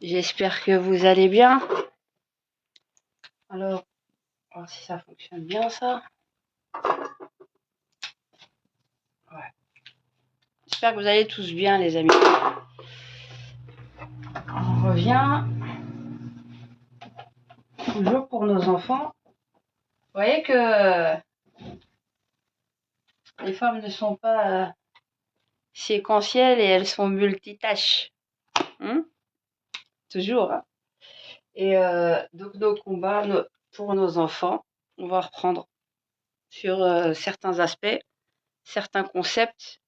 J'espère que vous allez bien. Alors, on va voir si ça fonctionne bien ça. Ouais. J'espère que vous allez tous bien les amis. On revient toujours pour nos enfants. Vous voyez que les femmes ne sont pas séquentielles et elles sont multitâches. Toujours. Hein. Et donc nos combats pour nos enfants, on va reprendre sur certains aspects, certains concepts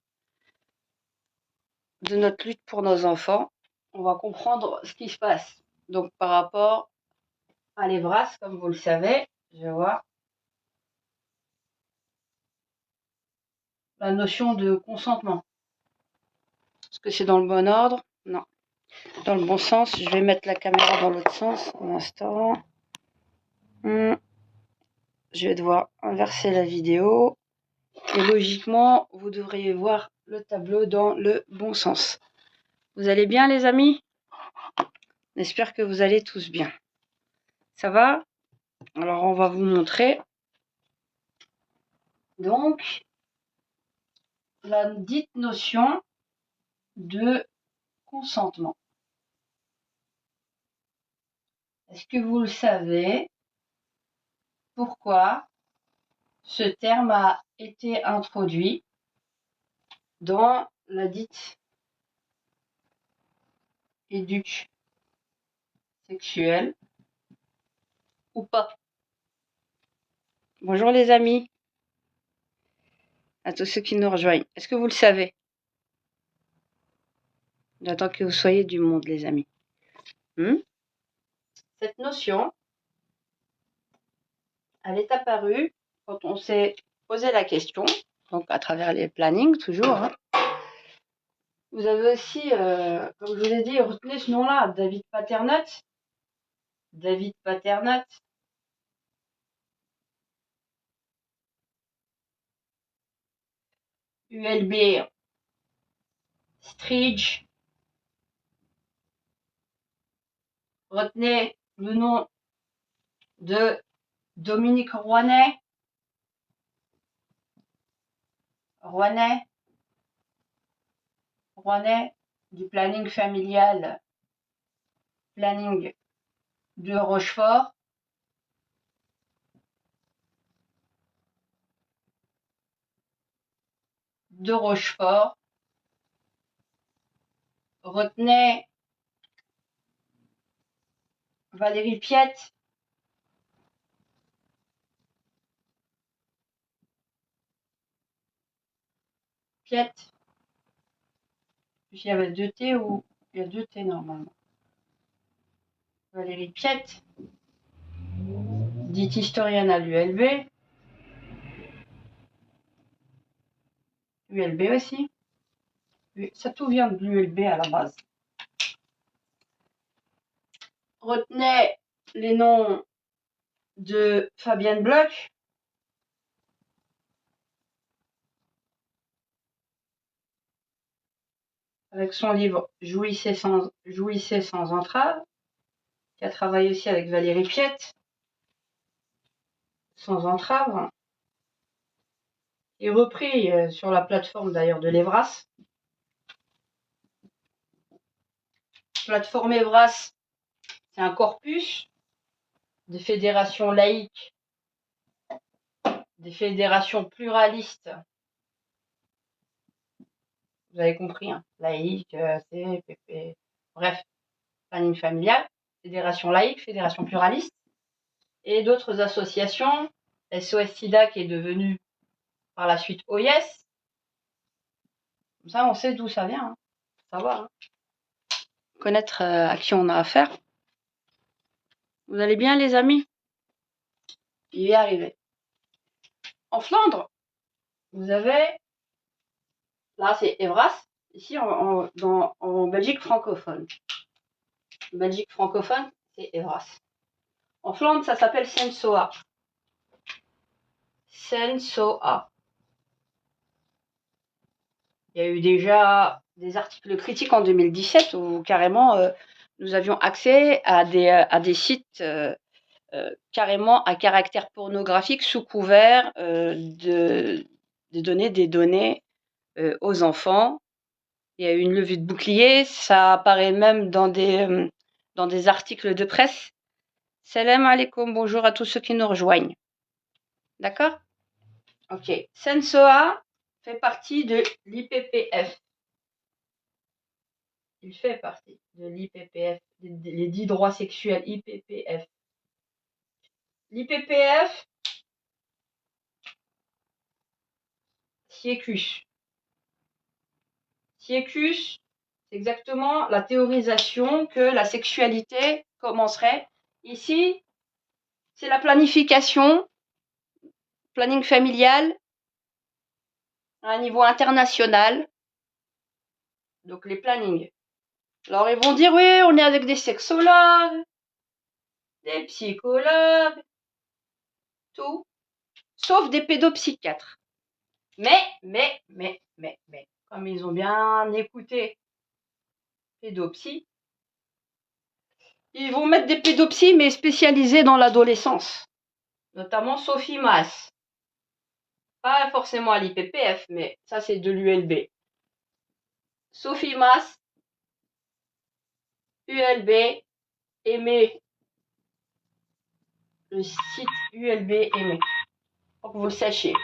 de notre lutte pour nos enfants. On va comprendre ce qui se passe. Donc par rapport à l'EVRAS, comme vous le savez, je vais voir la notion de consentement. Est-ce que c'est dans le bon ordre? Non. Dans le bon sens. Je vais mettre la caméra dans l'autre sens un instant. Je vais devoir inverser la vidéo. Et logiquement, vous devriez voir le tableau dans le bon sens. Vous allez bien les amis? J'espère que vous allez tous bien. Ça va? Alors on va vous montrer. Donc, la dite notion de consentement. Est-ce que vous le savez? Pourquoi ce terme a été introduit dans la dite éduque sexuelle ou pas? Bonjour les amis, à tous ceux qui nous rejoignent. Est-ce que vous le savez? J'attends que vous soyez du monde les amis. Cette notion, elle est apparue quand on s'est posé la question, donc à travers les plannings toujours. Hein. Vous avez aussi, comme je vous ai dit, retenez ce nom-là, David Paternot. David Paternot. ULB Stridge. Retenez le nom de Dominique Rouanet. Rouanet du planning familial, planning de Rochefort. Retenez Valérie Piette. Piette. Il y avait 2 T ou il y a 2 T normalement. Valérie Piette, dite historienne à l'ULB. ULB aussi. Ça tout vient de l'ULB à la base. Retenez les noms de Fabienne Bloch. Avec son livre Jouissez sans entrave, qui a travaillé aussi avec Valérie Piette, sans entrave, et repris sur la plateforme d'ailleurs de l'EVRAS. Plateforme EVRAS, c'est un corpus des fédérations laïques, des fédérations pluralistes. Vous avez compris, hein, laïque, CPP, bref, planning familial, fédération laïque, fédération pluraliste, et d'autres associations, SOS SIDA qui est devenu par la suite OIS. Comme ça, on sait d'où ça vient. Hein. Faut savoir. Hein. Connaître à qui on a affaire. Vous allez bien, les amis? Il y est arrivé. En Flandre, vous avez... Là, c'est Evras. Ici, en Belgique francophone. Belgique francophone, c'est Evras. En Flandre, ça s'appelle Sensoa. Sensoa. Il y a eu déjà des articles critiques en 2017 où carrément nous avions accès à des sites carrément à caractère pornographique sous couvert de donner des données aux enfants. Il y a eu une levée de bouclier, ça apparaît même dans des articles de presse. Salam alaikum, bonjour à tous ceux qui nous rejoignent. D'accord? Ok. Sensoa fait partie de l'IPPF. Il fait partie de l'IPPF, les 10 droits sexuels IPPF. L'IPPF, Siecus. Siecus, c'est exactement la théorisation que la sexualité commencerait. Ici, c'est la planification, planning familial, à un niveau international. Donc les plannings. Alors ils vont dire, oui, on est avec des sexologues, des psychologues, tout, sauf des pédopsychiatres. Mais, comme ils ont bien écouté pédopsie, ils vont mettre des pédopsies, mais spécialisées dans l'adolescence. Notamment Sophie Mass. Pas forcément à l'IPPF, mais ça c'est de l'ULB. Sophie Mass, ULB, aimez le site ULB aimé. Pour que vous le sachiez.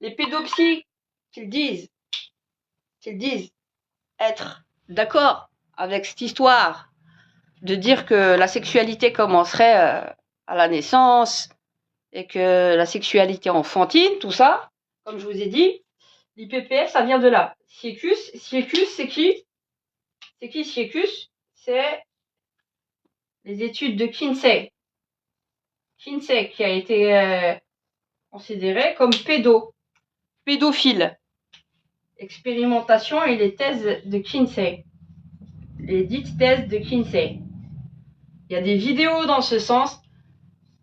Les pédopsies qu'ils disent être d'accord avec cette histoire de dire que la sexualité commencerait à la naissance et que la sexualité enfantine, tout ça, comme je vous ai dit, l'IPPF, ça vient de là. Siecus, c'est qui? C'est qui Siecus? C'est les études de Kinsey. Kinsey qui a été considéré comme pédophile. Expérimentation et les thèses de Kinsey. Les dites thèses de Kinsey. Il y a des vidéos dans ce sens.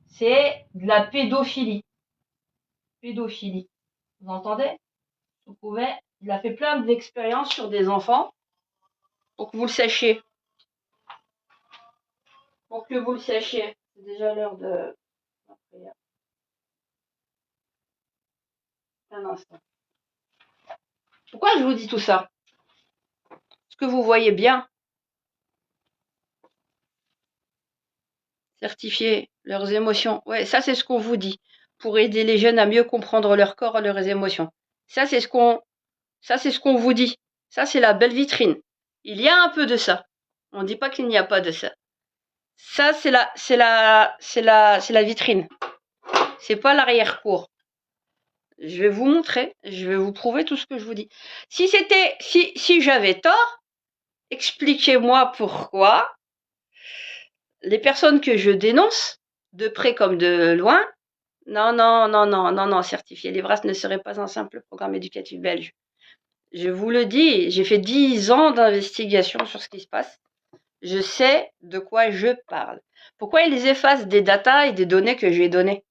C'est de la pédophilie. Pédophilie. Vous entendez? Vous pouvez. Il a fait plein d'expériences sur des enfants. Pour que vous le sachiez. Pour que vous le sachiez. C'est déjà l'heure de la prière. Un instant. Pourquoi je vous dis tout ça? Parce que vous voyez bien. Certifier leurs émotions. Ouais, ça c'est ce qu'on vous dit. Pour aider les jeunes à mieux comprendre leur corps et leurs émotions. Ça c'est ce qu'on vous dit. Ça c'est la belle vitrine. Il y a un peu de ça. On ne dit pas qu'il n'y a pas de ça. Ça c'est la vitrine. C'est pas l'arrière-cour. Je vais vous montrer, je vais vous prouver tout ce que je vous dis. Si j'avais tort, expliquez-moi pourquoi les personnes que je dénonce, de près comme de loin, non, certifié l'EVRAS ne serait pas un simple programme éducatif belge. Je vous le dis, j'ai fait 10 ans d'investigation sur ce qui se passe. Je sais de quoi je parle. Pourquoi ils effacent des datas et des données que j'ai données,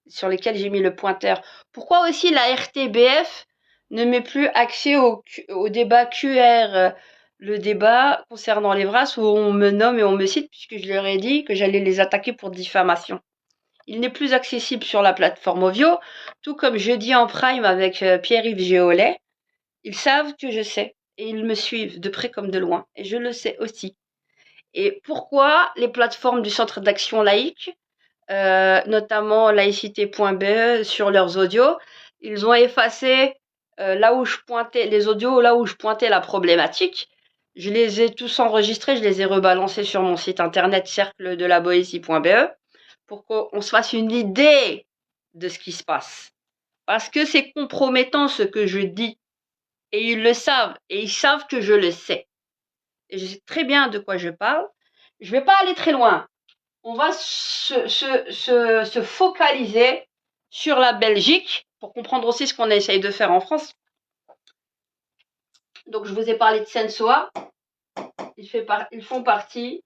sur lesquelles j'ai mis le pointeur? Pourquoi aussi la RTBF ne met plus accès au débat QR, le débat concernant les VRAS, où on me nomme et on me cite, puisque je leur ai dit que j'allais les attaquer pour diffamation. Il n'est plus accessible sur la plateforme Ovio, tout comme Jeudi en Prime avec Pierre-Yves Géolet. Ils savent que je sais, et ils me suivent de près comme de loin, et je le sais aussi. Et pourquoi les plateformes du Centre d'action laïque, notamment laïcité.be, sur leurs audios, ils ont effacé là où je pointais les audios, là où je pointais la problématique. Je les ai tous enregistrés, je les ai rebalancés sur mon site internet cercledelaboétie.be pour qu'on se fasse une idée de ce qui se passe. Parce que c'est compromettant ce que je dis. Et ils le savent. Et ils savent que je le sais. Et je sais très bien de quoi je parle. Je ne vais pas aller très loin. On va se focaliser sur la Belgique pour comprendre aussi ce qu'on essaye de faire en France. Donc, je vous ai parlé de Sensoa. Ils font partie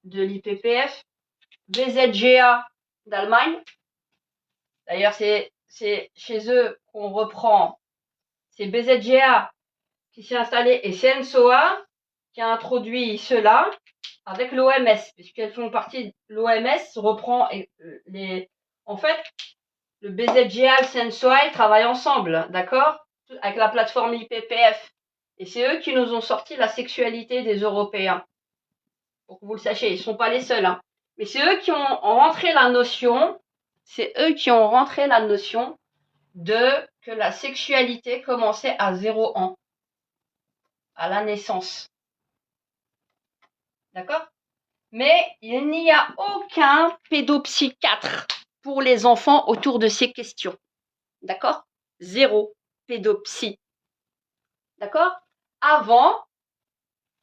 de l'IPPF, VZGA d'Allemagne. D'ailleurs, c'est chez eux qu'on reprend. C'est BZGA qui s'est installé et Sensoa qui a introduit cela avec l'OMS, puisqu'elles font partie, l'OMS reprend en fait, le BZGA, le SENSOI travaillent ensemble, d'accord, avec la plateforme IPPF. Et c'est eux qui nous ont sorti la sexualité des Européens. Pour que vous le sachiez, ils ne sont pas les seuls, hein. Mais c'est eux qui ont rentré la notion, que la sexualité commençait à 0 ans, à la naissance. D'accord? Mais il n'y a aucun pédopsychiatre pour les enfants autour de ces questions. D'accord? 0 pédopsie. D'accord? Avant,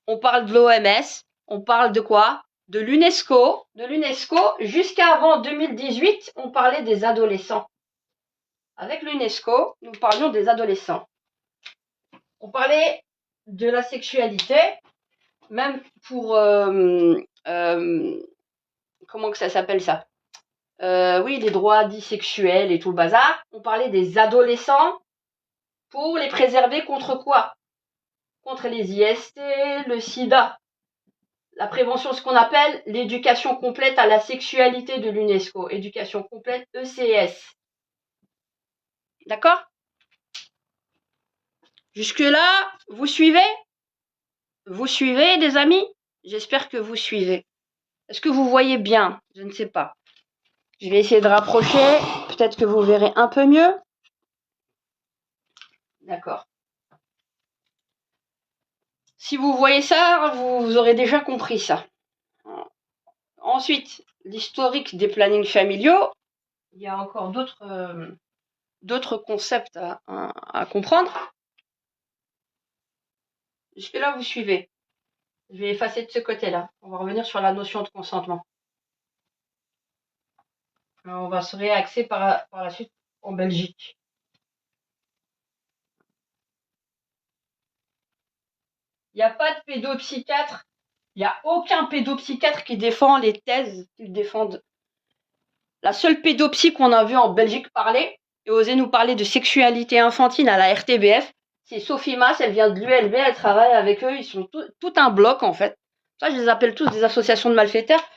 on parle de l'OMS, on parle de quoi? De l'UNESCO. De l'UNESCO, jusqu'à avant 2018, on parlait des adolescents. Avec l'UNESCO, nous parlions des adolescents. On parlait de la sexualité, même pour... comment que ça s'appelle ça? Oui, les droits dits sexuels et tout le bazar. On parlait des adolescents pour les préserver contre quoi? Contre les IST, le sida. La prévention, ce qu'on appelle l'éducation complète à la sexualité de l'UNESCO. Éducation complète ECS. D'accord? Jusque-là, vous suivez? Vous suivez, des amis? J'espère que vous suivez. Est-ce que vous voyez bien? Je ne sais pas. Je vais essayer de rapprocher. Peut-être que vous verrez un peu mieux. D'accord. Si vous voyez ça, vous aurez déjà compris ça. Ensuite, l'historique des plannings familiaux. Il y a encore d'autres concepts à comprendre. Jusque-là, vous suivez. Je vais effacer de ce côté-là. On va revenir sur la notion de consentement. Alors, on va se réaxer par la suite en Belgique. Il n'y a pas de pédopsychiatre. Il n'y a aucun pédopsychiatre qui défend les thèses qu'ils défendent. La seule pédopsie qu'on a vue en Belgique parler et oser nous parler de sexualité infantile à la RTBF, c'est Sophie Mass, elle vient de l'ULB, elle travaille avec eux, ils sont tout un bloc en fait. Ça, je les appelle tous des associations de malfaiteurs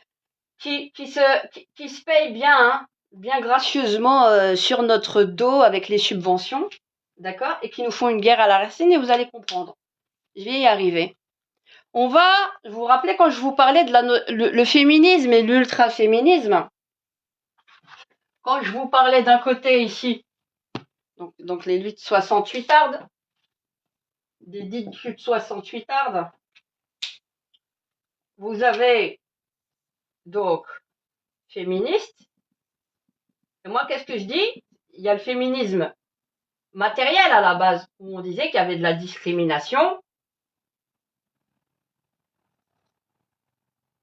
qui se payent bien, hein, bien gracieusement sur notre dos avec les subventions, d'accord, et qui nous font une guerre à la racine et vous allez comprendre. Je vais y arriver. On va, vous vous rappelez quand je vous parlais de le féminisme et l'ultra-féminisme, quand je vous parlais d'un côté ici, donc les luttes 68ardes, des dites luttes 68ardes, vous avez donc féministes, et moi qu'est-ce que je dis? Il y a le féminisme matériel à la base, où on disait qu'il y avait de la discrimination.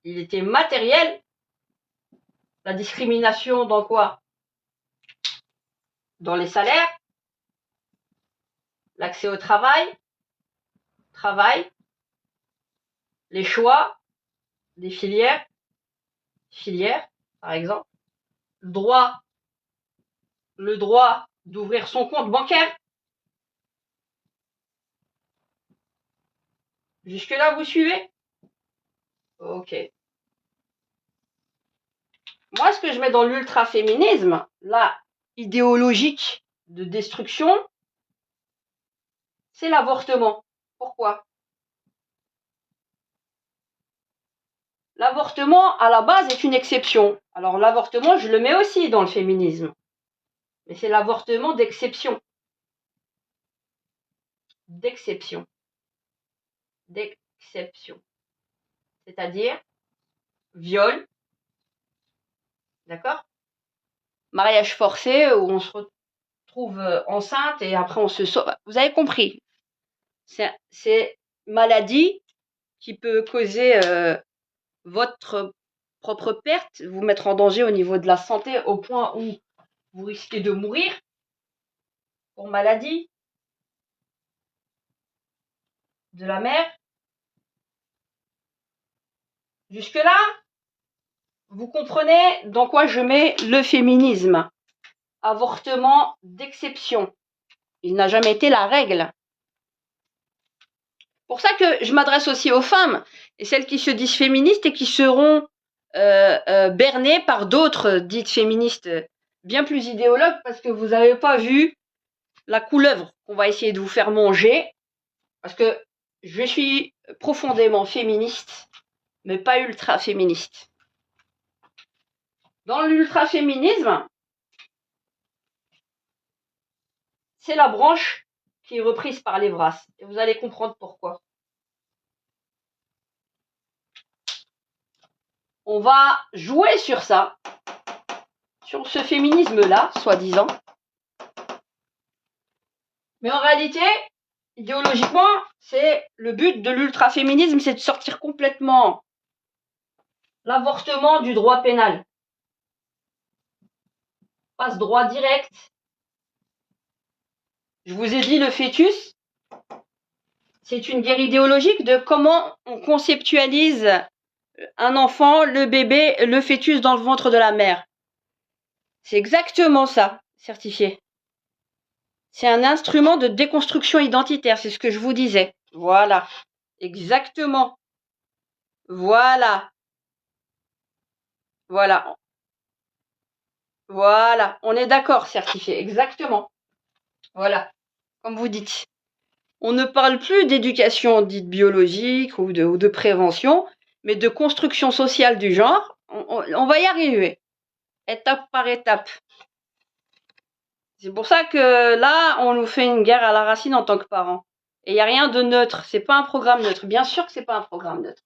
Il était matériel. La discrimination dans quoi? Dans les salaires, l'accès au travail, les choix des filières par exemple, le droit d'ouvrir son compte bancaire. Jusque-là, vous suivez? Ok. Moi, ce que je mets dans l'ultra-féminisme, là, idéologique de destruction, c'est l'avortement. Pourquoi? L'avortement, à la base, est une exception. Alors, l'avortement, je le mets aussi dans le féminisme. Mais c'est l'avortement d'exception. D'exception. C'est-à-dire viol, d'accord? Mariage forcé où on se retrouve enceinte et après on se sauve. Vous avez compris? C'est maladie qui peut causer votre propre perte, vous mettre en danger au niveau de la santé au point où vous risquez de mourir pour maladie de la mère. Jusque-là, vous comprenez dans quoi je mets le féminisme. Avortement d'exception. Il n'a jamais été la règle. Pour ça que je m'adresse aussi aux femmes et celles qui se disent féministes et qui seront bernées par d'autres dites féministes bien plus idéologues parce que vous n'avez pas vu la couleuvre qu'on va essayer de vous faire manger. Parce que je suis profondément féministe, mais pas ultra-féministe. Dans l'ultra-féminisme, c'est la branche qui est reprise par Lévras. Et vous allez comprendre pourquoi. On va jouer sur ça, sur ce féminisme-là, soi-disant. Mais en réalité, idéologiquement, c'est le but de l'ultra-féminisme, c'est de sortir complètement l'avortement du droit pénal. Passe droit direct. Je vous ai dit le fœtus, c'est une guerre idéologique de comment on conceptualise un enfant, le bébé, le fœtus dans le ventre de la mère. C'est exactement ça, certifié. C'est un instrument de déconstruction identitaire, c'est ce que je vous disais. Voilà, exactement. Voilà. Voilà. Voilà, on est d'accord, certifié, exactement. Voilà, comme vous dites. On ne parle plus d'éducation dite biologique ou de prévention, mais de construction sociale du genre. On va y arriver, étape par étape. C'est pour ça que là, on nous fait une guerre à la racine en tant que parents. Et il n'y a rien de neutre, c'est pas un programme neutre. Bien sûr que c'est pas un programme neutre.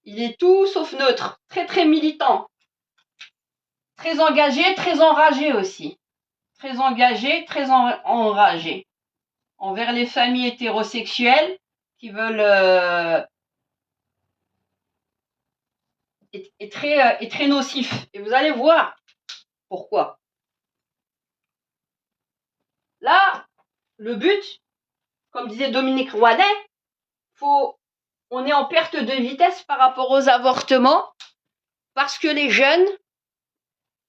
Il est tout sauf neutre, très très militant. Très engagé, très enragé aussi. Très engagé, très enragé. Envers les familles hétérosexuelles qui veulent est très nocif. Et vous allez voir pourquoi. Là, le but, comme disait Dominique Rouanet, on est en perte de vitesse par rapport aux avortements parce que les jeunes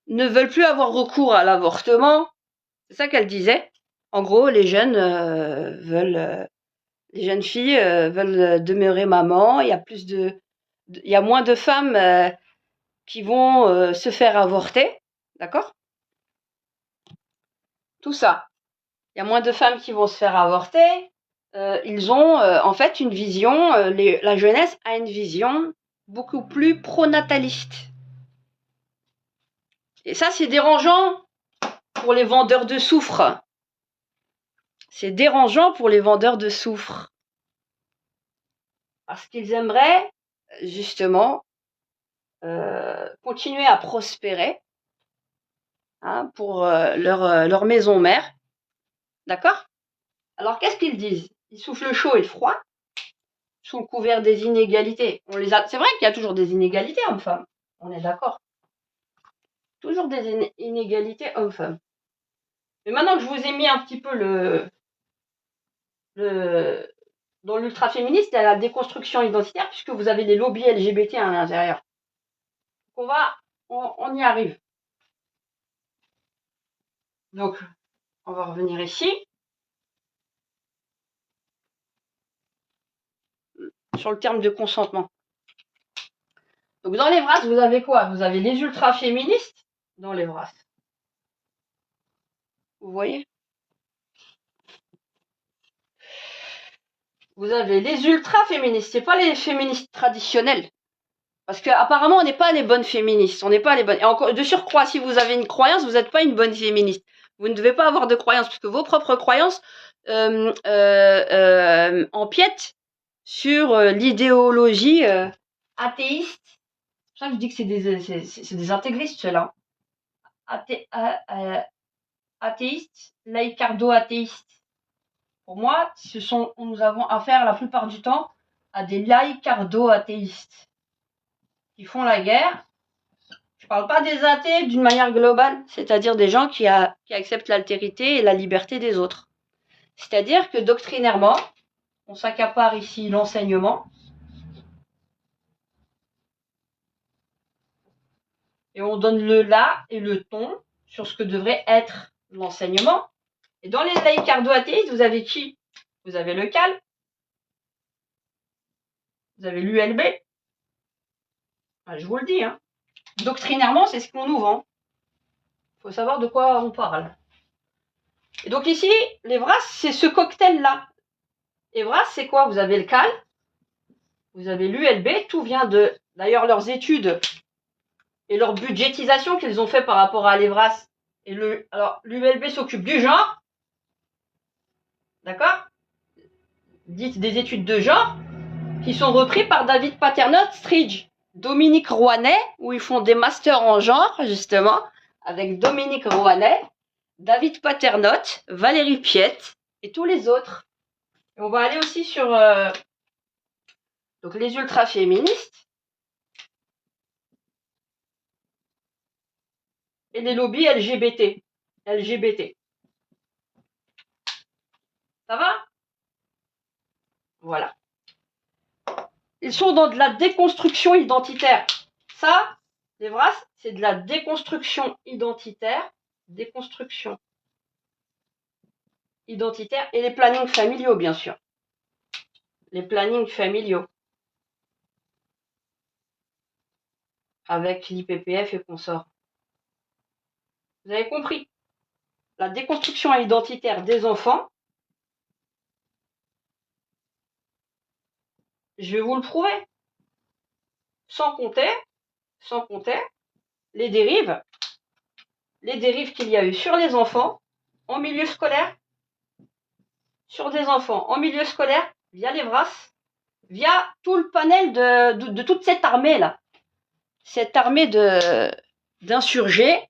ne veulent plus avoir recours à l'avortement. C'est ça qu'elle disait. En gros, les jeunes les jeunes filles veulent demeurer maman. Il y a moins de femmes qui vont se faire avorter, d'accord? Tout ça. Il y a moins de femmes qui vont se faire avorter. Ils ont en fait une vision, la jeunesse a une vision beaucoup plus pronataliste. Et ça, c'est dérangeant pour les vendeurs de soufre. C'est dérangeant pour les vendeurs de soufre. Parce qu'ils aimeraient, justement, continuer à prospérer pour leur maison mère. D'accord? Alors, qu'est-ce qu'ils disent? Ils soufflent le chaud et le froid, sous le couvert des inégalités. C'est vrai qu'il y a toujours des inégalités hommes-femmes. On est d'accord. Toujours des inégalités hommes-femmes. Mais maintenant que je vous ai mis un petit peu dans l'ultra-féministe, il y a la déconstruction identitaire, puisque vous avez les lobbies LGBT à l'intérieur. On y arrive. Donc, on va revenir ici. Sur le terme de consentement. Donc, dans Lévras, vous avez quoi? Vous avez les ultra-féministes dans Lévras. Vous voyez? Vous avez les ultra-féministes, c'est pas les féministes traditionnelles. Parce qu'apparemment, on n'est pas les bonnes féministes. On n'est pas les bonnes. Et encore, de surcroît, si vous avez une croyance, vous n'êtes pas une bonne féministe. Vous ne devez pas avoir de croyance, parce que vos propres croyances empiètent sur l'idéologie athéiste. C'est pour ça que je dis que c'est des intégristes, ceux-là. Athéistes, laïcardo-athéistes. Pour moi, nous avons affaire la plupart du temps à des laïcardo-athéistes qui font la guerre. Je parle pas des athées d'une manière globale, c'est-à-dire des gens qui acceptent l'altérité et la liberté des autres. C'est-à-dire que doctrinairement, on s'accapare ici l'enseignement et on donne le là et le ton sur ce que devrait être l'enseignement. Et dans les laïcardo-athéistes, vous avez qui? Vous avez le calme, Vous avez l'ULB. Je vous le dis, hein. Doctrinairement, c'est ce qu'on nous vend. Il faut savoir de quoi on parle. Et donc ici, l'Evras, c'est ce cocktail-là. Evras, c'est quoi? Vous avez le CAL, vous avez l'ULB, tout vient de... D'ailleurs, leurs études et leur budgétisation qu'ils ont fait par rapport à l'Evras. Alors, l'ULB s'occupe du genre, d'accord? Dites des études de genre, qui sont repris par David Paternotte, Stridge, Dominique Rouanet, où ils font des masters en genre, justement, avec Dominique Rouanet, David Paternotte, Valérie Piette et tous les autres. Et on va aller aussi sur donc les ultra-féministes et les lobbies LGBT. Ça va? Voilà. Ils sont dans de la déconstruction identitaire. Ça, les Vras, c'est de la déconstruction identitaire. Déconstruction identitaire et les plannings familiaux, bien sûr. Les plannings familiaux. Avec l'IPPF et consorts. Vous avez compris? La déconstruction identitaire des enfants, je vais vous le prouver. Sans compter les dérives qu'il y a eu sur les enfants en milieu scolaire, sur des enfants en milieu scolaire, via les VRAS, via tout le panel de toute cette armée-là. Cette armée d'insurgés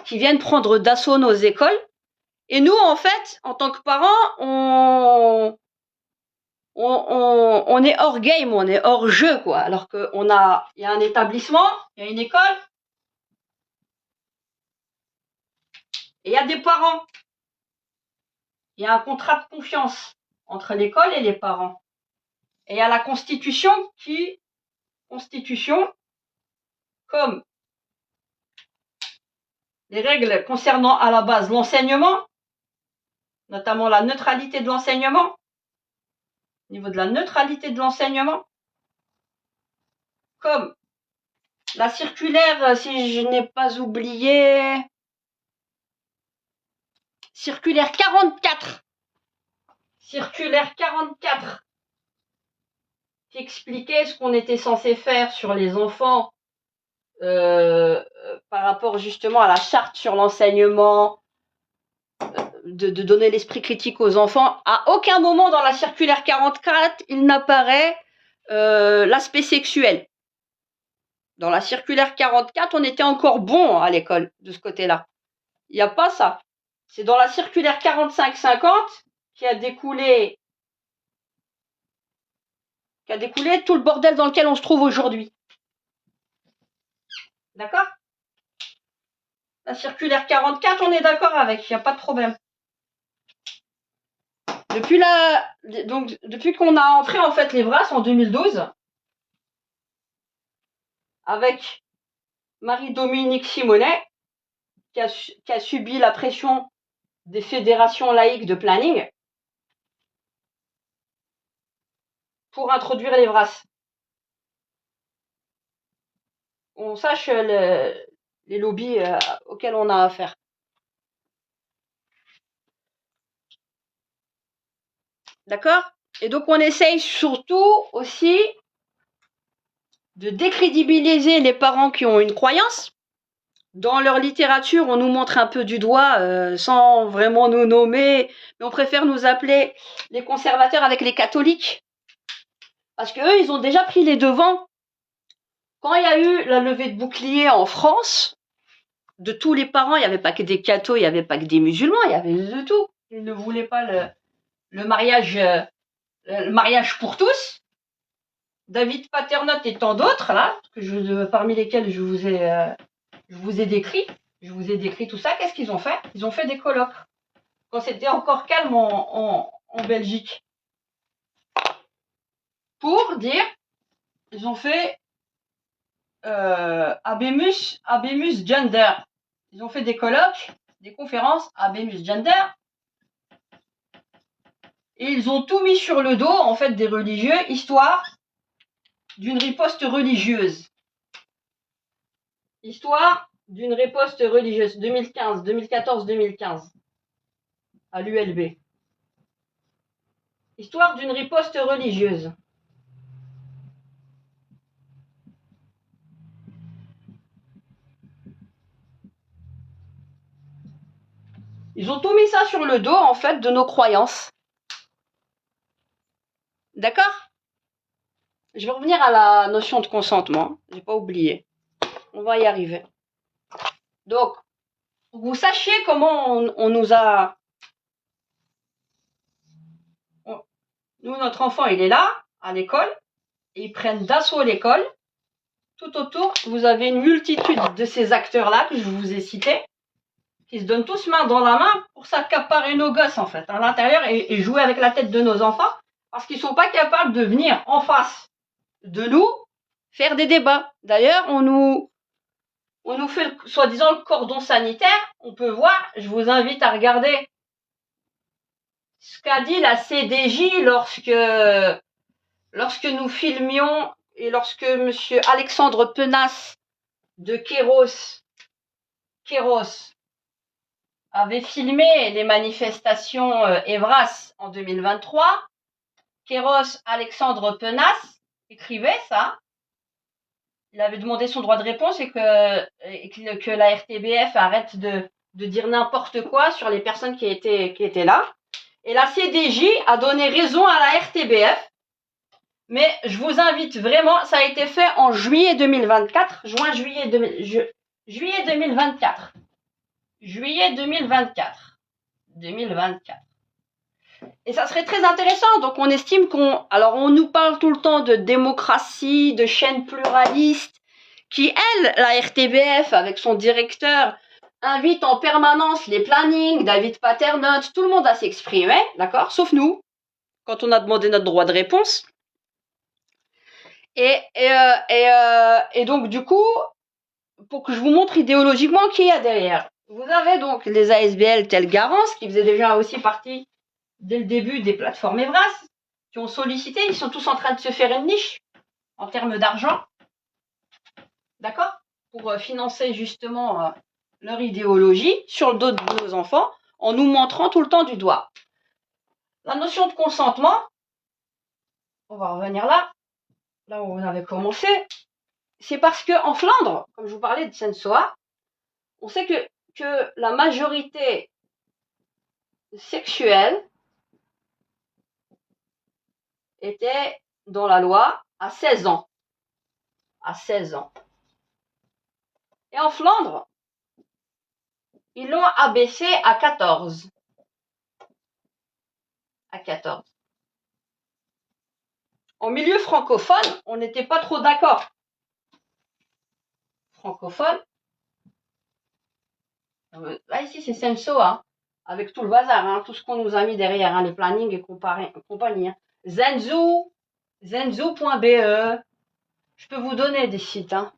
qui viennent prendre d'assaut nos écoles. Et nous, en fait, en tant que parents, on est hors game, on est hors jeu, quoi. Alors qu'il y a un établissement, il y a une école, et il y a des parents. Il y a un contrat de confiance entre l'école et les parents. Et il y a la Constitution comme les règles concernant à la base l'enseignement, notamment la neutralité de l'enseignement, au niveau de la neutralité de l'enseignement, comme la circulaire, si je n'ai pas oublié, circulaire 44, qui expliquait ce qu'on était censé faire sur les enfants par rapport justement à la charte sur l'enseignement, de donner l'esprit critique aux enfants. À aucun moment dans la circulaire 44, il n'apparaît l'aspect sexuel. Dans la circulaire 44, on était encore bon à l'école de ce côté-là. Il n'y a pas ça. C'est dans la circulaire 45-50 qui a découlé tout le bordel dans lequel on se trouve aujourd'hui. D'accord? La circulaire 44, on est d'accord avec, il n'y a pas de problème. Depuis qu'on a entré en fait les VRAS en 2012, avec Marie-Dominique Simonet, qui a subi la pression des fédérations laïques de planning pour introduire les VRAS. On sache les lobbies auxquels on a affaire. D'accord? Et donc on essaye surtout aussi de décrédibiliser les parents qui ont une croyance. Dans leur littérature, on nous montre un peu du doigt, sans vraiment nous nommer, mais on préfère nous appeler les conservateurs avec les catholiques. Parce qu'eux, ils ont déjà pris les devants. Quand il y a eu la levée de bouclier en France, de tous les parents, il n'y avait pas que des cathos, il n'y avait pas que des musulmans, il y avait de tout. Ils ne voulaient pas le mariage pour tous. David Paternotte et tant d'autres, là, parmi lesquels je vous ai décrit tout ça. Qu'est-ce qu'ils ont fait? Ils ont fait des colloques. Quand c'était encore calme en Belgique. Pour dire, ils ont fait Abemus Gender. Ils ont fait des colloques, des conférences Abemus Gender. Et ils ont tout mis sur le dos, en fait, des religieux, histoire d'une riposte religieuse. Histoire d'une riposte religieuse, 2015, 2014, 2015, à l'ULB. Histoire d'une riposte religieuse. Ils ont tout mis ça sur le dos, en fait, de nos croyances. D'accord? Je vais revenir à la notion de consentement. J'ai pas oublié. On va y arriver. Donc, pour que vous sachiez comment on nous a... Nous, notre enfant, il est là, à l'école, et ils prennent d'assaut l'école. Tout autour, vous avez une multitude de ces acteurs-là que je vous ai cités, qui se donnent tous main dans la main pour s'accaparer nos gosses, en fait, à l'intérieur, et jouer avec la tête de nos enfants, parce qu'ils sont pas capables de venir en face de nous faire des débats. D'ailleurs, on nous fait soi-disant le cordon sanitaire. On peut voir, je vous invite à regarder ce qu'a dit la CDJ lorsque nous filmions et lorsque monsieur Alexandre Penas de Kéros avait filmé les manifestations Evras en 2023. Kéros Alexandre Penas écrivait ça. Il avait demandé son droit de réponse et que la RTBF arrête de dire n'importe quoi sur les personnes qui étaient là. Et la CDJ a donné raison à la RTBF. Mais je vous invite vraiment, ça a été fait en juillet 2024, juillet 2024. Juillet 2024. Et ça serait très intéressant. Donc on estime on nous parle tout le temps de démocratie, de chaînes pluralistes, qui la RTBF, avec son directeur, invite en permanence les plannings, David Paternotte, tout le monde à s'exprimer, d'accord, sauf nous, quand on a demandé notre droit de réponse. Et donc du coup, pour que je vous montre idéologiquement qui il y a derrière. Vous avez donc les ASBL tels Garance, qui faisaient déjà aussi partie dès le début des plateformes Evras, qui ont sollicité, ils sont tous en train de se faire une niche en termes d'argent, d'accord, pour financer justement leur idéologie sur le dos de nos enfants, en nous montrant tout le temps du doigt. La notion de consentement, on va revenir là où on avait commencé, c'est parce que en Flandre, comme je vous parlais de Sensoa, on sait que la majorité sexuelle était dans la loi à 16 ans. À 16 ans. Et en Flandre, ils l'ont abaissé à 14. À 14. En milieu francophone, on n'était pas trop d'accord. Francophone. Là, ici, c'est Senso, hein, avec tout le bazar, hein, tout ce qu'on nous a mis derrière, hein, les plannings et compagnie. Hein. Zenzu, zenzu.be. Je peux vous donner des sites, hein,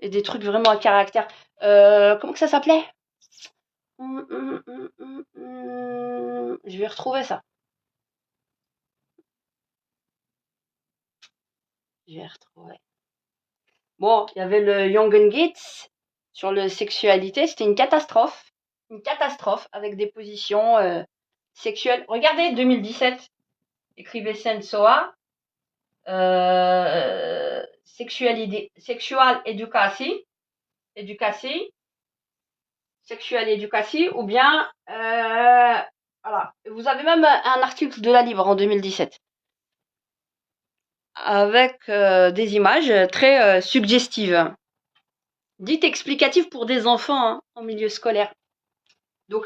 et des trucs vraiment à caractère. Comment que ça s'appelait? Je vais retrouver ça. Je vais retrouver. Bon, il y avait le Jongengates sur la sexualité. C'était une catastrophe. Une catastrophe avec des positions sexuelles. Regardez, 2017. Écrivez Sensoa. Sexual education. Sexual education. Ou bien... voilà. Vous avez même un article de la Libre en 2017. Avec des images très suggestives, dites explicatives pour des enfants, hein, en milieu scolaire. Donc,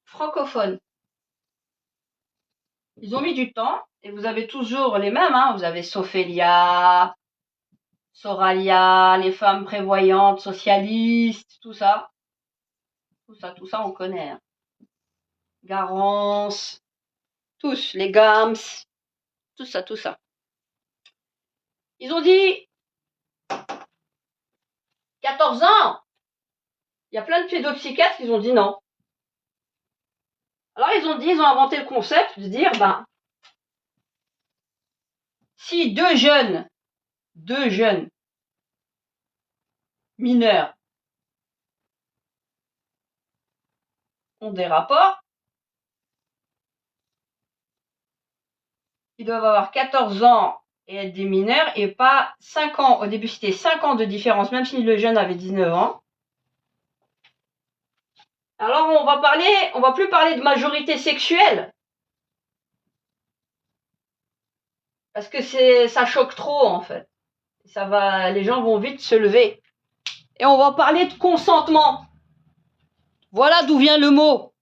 francophone. Ils ont mis du temps, et vous avez toujours les mêmes, hein. Vous avez Sophélia, Soralia, les femmes prévoyantes, socialistes, tout ça. Tout ça, on connaît. Hein. Garance, tous, les GAMS, tout ça. Ils ont dit 14 ans. Il y a plein de pédopsychiatres qui ont dit non. Alors ils ont inventé le concept de dire, si deux jeunes deux jeunes mineurs ont des rapports, ils doivent avoir 14 ans et être des mineurs et pas 5 ans. Au début, c'était 5 ans de différence, même si le jeune avait 19 ans. Alors, on va plus parler de majorité sexuelle. Parce que ça choque trop, en fait. Les gens vont vite se lever. Et on va parler de consentement. Voilà d'où vient le mot.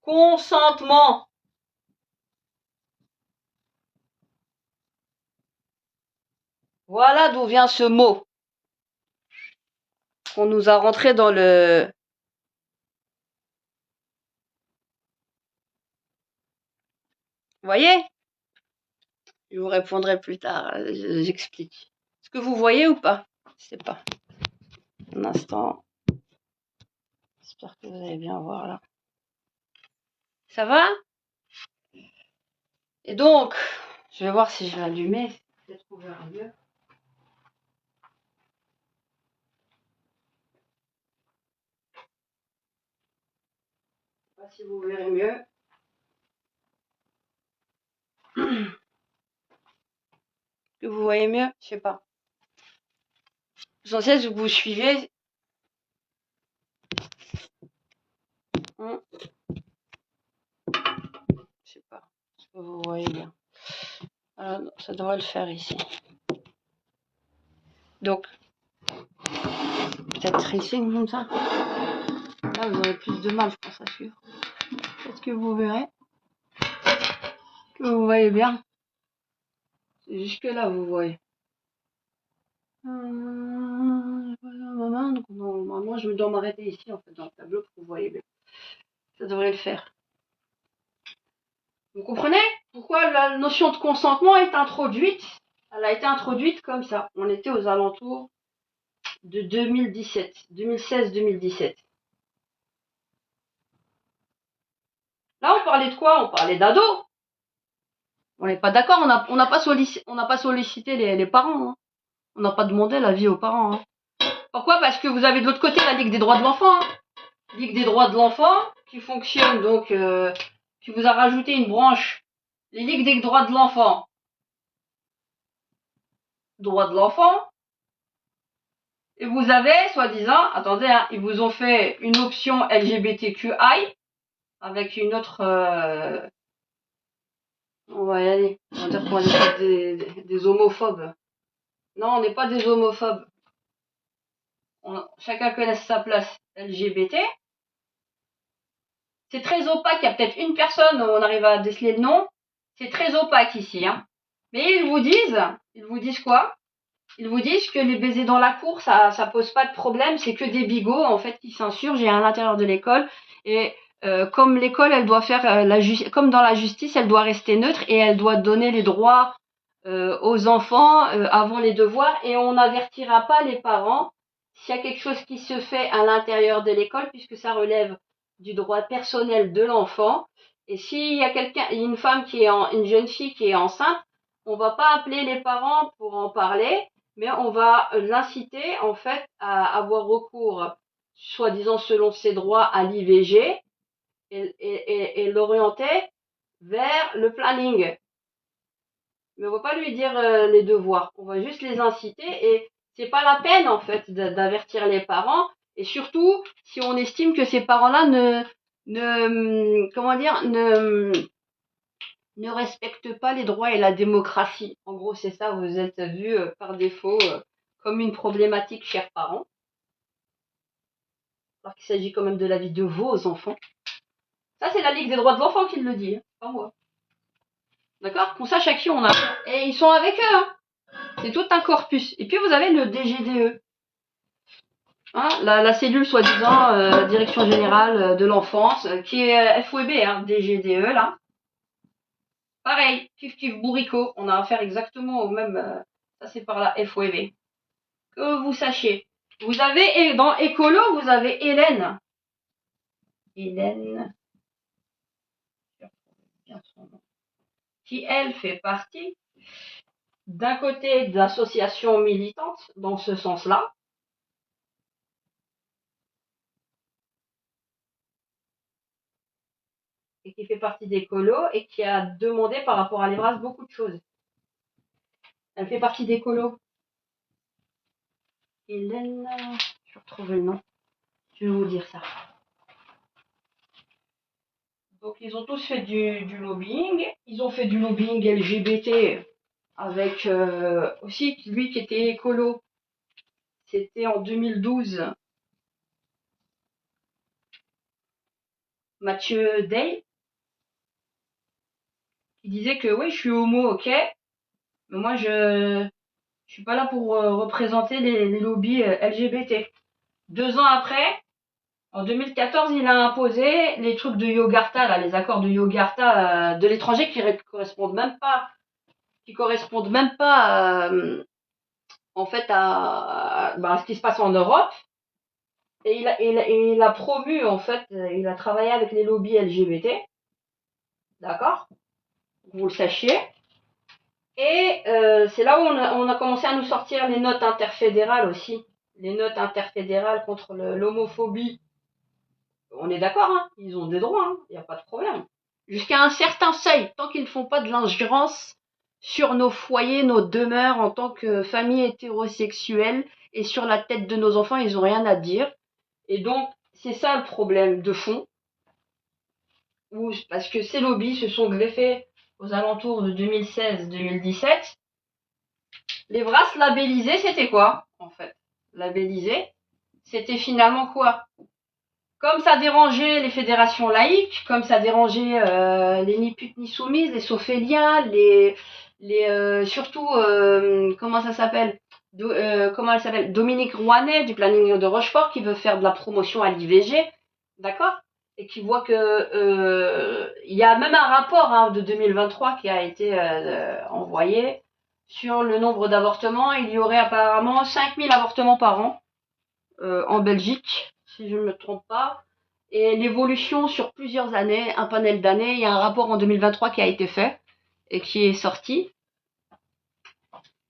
Consentement. Voilà d'où vient ce mot. On nous a rentré dans le... Vous voyez? Je vous répondrai plus tard. J'explique. Est-ce que vous voyez ou pas? Je sais pas. Un instant. J'espère que vous allez bien voir là. Ça va? Et donc, je vais voir si je vais allumer. Peut-être qu'on verra mieux. Je sais pas si vous verrez mieux. Que vous voyez mieux? Je sais pas. L'essentiel, c'est que vous suivez. Je sais pas. Est-ce que vous voyez bien? Alors, ça devrait le faire ici. Donc, peut-être ici, comme ça. Là, vous aurez plus de mal, je pense, à suivre. Peut-être que vous verrez. Que vous voyez bien. C'est jusque là, vous voyez. Donc, normalement, je dois m'arrêter ici, en fait, dans le tableau, pour que vous voyez bien. Ça devrait le faire. Vous comprenez pourquoi la notion de consentement est introduite? Elle a été introduite comme ça. On était aux alentours de 2017, 2016-2017. Là, on parlait de quoi? On parlait d'ados. On n'est pas d'accord, on n'a pas sollicité les parents. Hein. On n'a pas demandé l'avis aux parents. Hein. Pourquoi? Parce que vous avez de l'autre côté la Ligue des droits de l'enfant. Hein. Ligue des droits de l'enfant qui fonctionne, donc qui vous a rajouté une branche. Les Ligues des droits de l'enfant. Droits de l'enfant. Et vous avez, soi-disant, attendez, hein, ils vous ont fait une option LGBTQI avec une autre... on va y aller. On va dire qu'on est des homophobes. Non, on n'est pas des homophobes. Chacun connaît sa place LGBT. C'est très opaque, il y a peut-être une personne où on arrive à déceler le nom. C'est très opaque ici. Hein. Mais ils vous disent quoi? Ils vous disent que les baisers dans la cour, ça pose pas de problème, c'est que des bigots en fait qui s'insurgent à l'intérieur de l'école. Et comme l'école, elle doit faire comme dans la justice, elle doit rester neutre et elle doit donner les droits aux enfants avant les devoirs. Et on n'avertira pas les parents s'il y a quelque chose qui se fait à l'intérieur de l'école, puisque ça relève du droit personnel de l'enfant. Et s'il y a une femme une jeune fille qui est enceinte, on va pas appeler les parents pour en parler, mais on va l'inciter en fait à avoir recours, soi-disant selon ses droits, à l'IVG et l'orienter vers le planning. Mais on va pas lui dire les devoirs, on va juste les inciter et c'est pas la peine en fait d'avertir les parents et surtout si on estime que ces parents-là ne respectent pas les droits et la démocratie. En gros, c'est ça, vous êtes vus par défaut comme une problématique, chers parents. Alors qu'il s'agit quand même de la vie de vos enfants. Ça, c'est la Ligue des droits de l'enfant qui le dit, hein, pas moi. D'accord? Qu'on sache à qui on a. Et ils sont avec eux, hein. C'est tout un corpus. Et puis vous avez le DGDE. Hein, la cellule soi-disant Direction Générale de l'Enfance, qui est FOEB, hein, DGDE là. Pareil, kif kif bourricot, on a affaire exactement au même, ça c'est par la FOEB. Que vous sachiez. Vous avez, dans Écolo, vous avez Hélène. Hélène, qui elle fait partie d'un côté d'associations militantes dans ce sens-là, et qui fait partie des colos et qui a demandé par rapport à l'Evras beaucoup de choses. Elle fait partie des colos. Hélène, je vais retrouver le nom. Je vais vous dire ça. Donc ils ont tous fait du lobbying. Ils ont fait du lobbying LGBT avec aussi lui qui était écolo. C'était en 2012. Mathieu Day, qui disait que oui, je suis homo, ok, mais moi je suis pas là pour représenter les lobbies LGBT. 2 ans après, en 2014, il a imposé les trucs de Yogyakarta, là, les accords de Yogyakarta de l'étranger qui correspondent même pas en fait à ce qui se passe en Europe. Et il a promu, en fait, il a travaillé avec les lobbies LGBT, d'accord, que vous le sachiez. Et c'est là où on a commencé à nous sortir les notes interfédérales aussi, les notes interfédérales contre l'homophobie. On est d'accord, hein, ils ont des droits, il n'y a pas de problème. Jusqu'à un certain seuil, tant qu'ils ne font pas de l'ingérence sur nos foyers, nos demeures en tant que famille hétérosexuelle et sur la tête de nos enfants, ils n'ont rien à dire. Et donc, c'est ça le problème de fond. Parce que ces lobbies se sont greffés aux alentours de 2016-2017. Les Vras labellisés, c'était quoi, en fait? Labellisés, c'était finalement quoi? Comme ça dérangeait les fédérations laïques, comme ça dérangeait les ni putes ni soumises, les Sophéliens, surtout comment ça s'appelle, comment elle s'appelle, Dominique Rouanet du planning de Rochefort qui veut faire de la promotion à l'IVG, d'accord, et qui voit que il y a même un rapport de 2023 qui a été envoyé sur le nombre d'avortements. Il y aurait apparemment 5000 avortements par an en Belgique, si je ne me trompe pas. Et l'évolution sur plusieurs années, un panel d'années, il y a un rapport en 2023 qui a été fait et qui est sorti.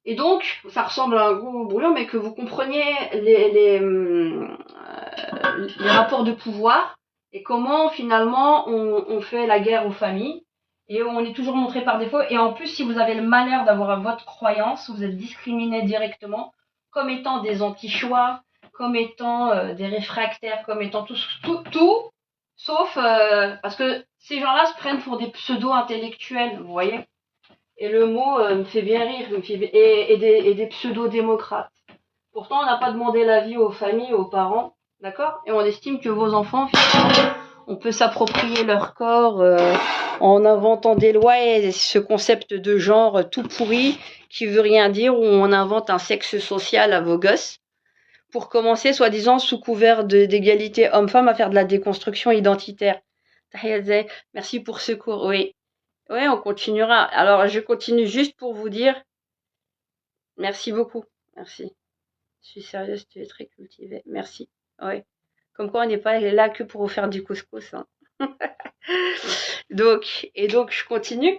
Et donc, ça ressemble à un gros brouillon, mais que vous compreniez les rapports de pouvoir et comment finalement on fait la guerre aux familles. Et on est toujours montré par défaut. Et en plus, si vous avez le malheur d'avoir votre croyance, vous êtes discriminé directement comme étant des anti-choix, comme étant des réfractaires, comme étant tout, sauf parce que ces gens-là se prennent pour des pseudo-intellectuels, vous voyez. Et le mot me fait bien rire, et des pseudo-démocrates. Pourtant, on n'a pas demandé l'avis aux familles, aux parents, d'accord? Et on estime que vos enfants, on peut s'approprier leur corps en inventant des lois et ce concept de genre tout pourri qui veut rien dire, où on invente un sexe social à vos gosses pour commencer, soi-disant, sous couvert d'égalité homme-femme, à faire de la déconstruction identitaire. Merci pour ce cours, oui. Oui, on continuera. Alors, je continue juste pour vous dire merci beaucoup. Merci. Je suis sérieuse, tu es très cultivée. Merci. Oui. Comme quoi, on n'est pas là que pour vous faire du couscous. Hein. donc, je continue.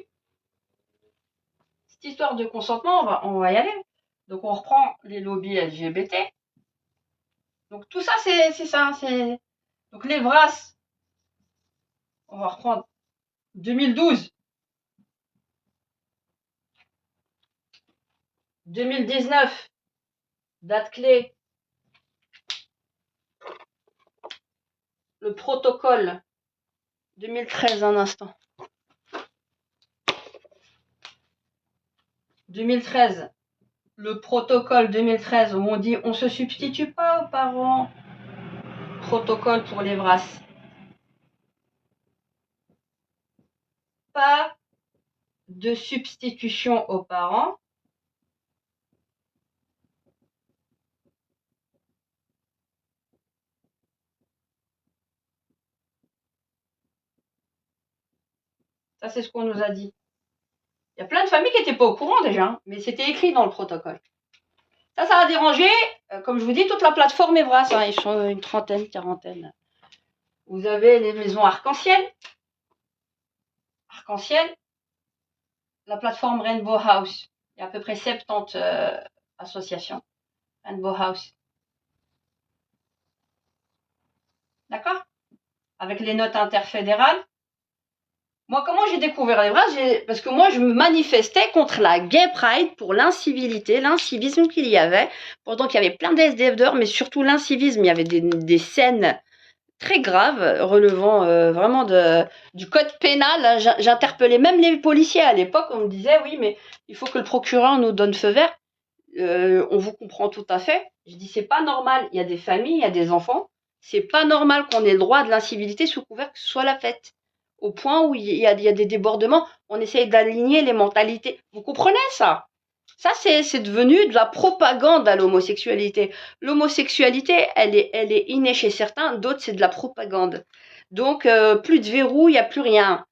Cette histoire de consentement, on va y aller. Donc, on reprend les lobbies LGBT. Donc, tout ça, c'est ça. Donc, les Vras, on va reprendre 2012. 2019, date clé. Le protocole 2013, un instant. 2013, le protocole 2013 où on dit on se substitue pas aux parents. Protocole pour les Vras. Pas de substitution aux parents. Ça, c'est ce qu'on nous a dit. Il y a plein de familles qui n'étaient pas au courant déjà, mais c'était écrit dans le protocole. Ça a dérangé, comme je vous dis, toute la plateforme Evras. Hein, ils sont une trentaine, quarantaine. Vous avez les maisons arc-en-ciel. Arc-en-ciel. La plateforme Rainbow House. Il Il y a à peu près 70 associations. Rainbow House. D'accord? Avec les notes interfédérales. Moi, comment j'ai découvert les Brasses? Parce que moi, je me manifestais contre la Gay Pride pour l'incivilité, l'incivisme qu'il y avait. Pourtant qu'il y avait plein d'SDF dehors, mais surtout l'incivisme. Il y avait des scènes très graves, relevant vraiment du code pénal. Hein. J'interpellais même les policiers à l'époque. On me disait, oui, mais il faut que le procureur nous donne feu vert. On vous comprend tout à fait. Je dis, c'est pas normal. Il y a des familles, il y a des enfants. C'est pas normal qu'on ait le droit de l'incivilité sous couvert que ce soit la fête. Au point où il y a des débordements, on essaye d'aligner les mentalités. Vous comprenez ça? Ça, c'est devenu de la propagande à l'homosexualité. L'homosexualité, elle est innée chez certains, d'autres, c'est de la propagande. Donc, plus de verrou, il n'y a plus rien.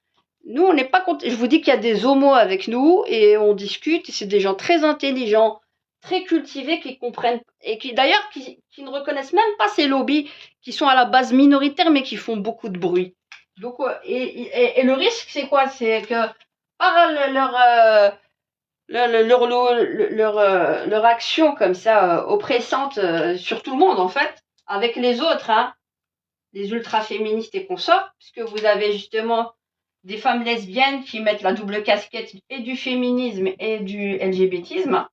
Nous, on n'est pas contre. Je vous dis qu'il y a des homos avec nous et on discute. Et c'est des gens très intelligents, très cultivés, qui comprennent et qui, d'ailleurs, qui ne reconnaissent même pas ces lobbies qui sont à la base minoritaires mais qui font beaucoup de bruit. Donc, et le risque, c'est quoi? C'est que par leur action comme ça, oppressante sur tout le monde, en fait, avec les autres, hein, les ultra-féministes et consorts, puisque vous avez justement des femmes lesbiennes qui mettent la double casquette et du féminisme et du LGBTisme.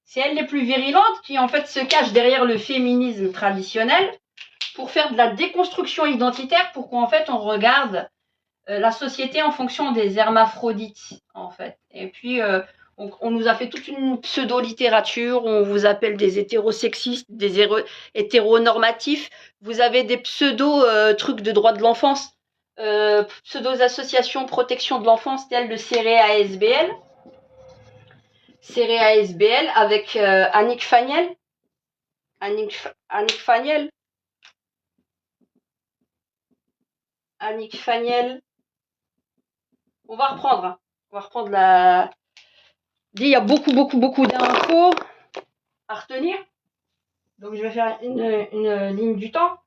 C'est elles les plus virulentes qui, en fait, se cachent derrière le féminisme traditionnel pour faire de la déconstruction identitaire, pour qu'en fait, on regarde la société en fonction des hermaphrodites, en fait. Et puis, on nous a fait toute une pseudo-littérature, on vous appelle des hétérosexistes, des hétéronormatifs, vous avez des pseudo-trucs de droits de l'enfance, pseudo-associations protection de l'enfance, telles le CERE-ASBL, CERE-ASBL avec Annick Faniel. Annick Faniel. Annick Faniel. On va reprendre. Hein. On va reprendre la. Il y a beaucoup d'infos à retenir. Donc je vais faire une ligne du temps.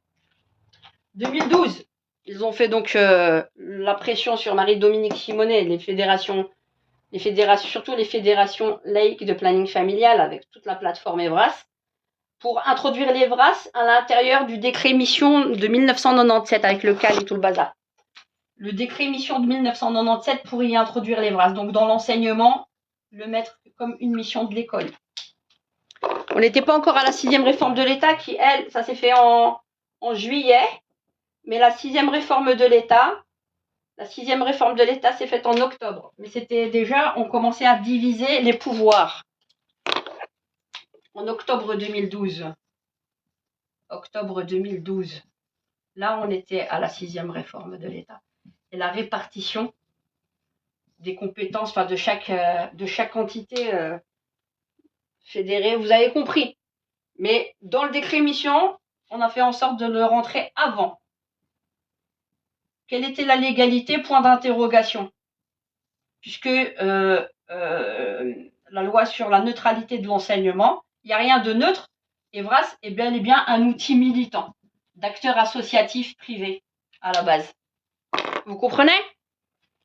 2012, ils ont fait donc la pression sur Marie-Dominique Simonet, les fédérations, surtout les fédérations laïques de planning familial avec toute la plateforme Evras, pour introduire l'Evras à l'intérieur du décret mission de 1997 avec le CAL et tout le bazar. Le décret mission de 1997 pour y introduire l'Evras, donc dans l'enseignement, le mettre comme une mission de l'école. On n'était pas encore à la 6e réforme de l'État qui, elle, ça s'est fait en juillet, mais la 6e réforme de l'État, s'est faite en octobre. Mais c'était déjà, on commençait à diviser les pouvoirs. En octobre 2012. Octobre 2012. Là, on était à la 6e réforme de l'État. Et la répartition des compétences, enfin de chaque entité fédérée, vous avez compris. Mais dans le décret mission, on a fait en sorte de le rentrer avant. Quelle était la légalité? Point d'interrogation. Puisque la loi sur la neutralité de l'enseignement, il n'y a rien de neutre. Evras est bel et bien un outil militant, d'acteur associatif privé à la base. Vous comprenez?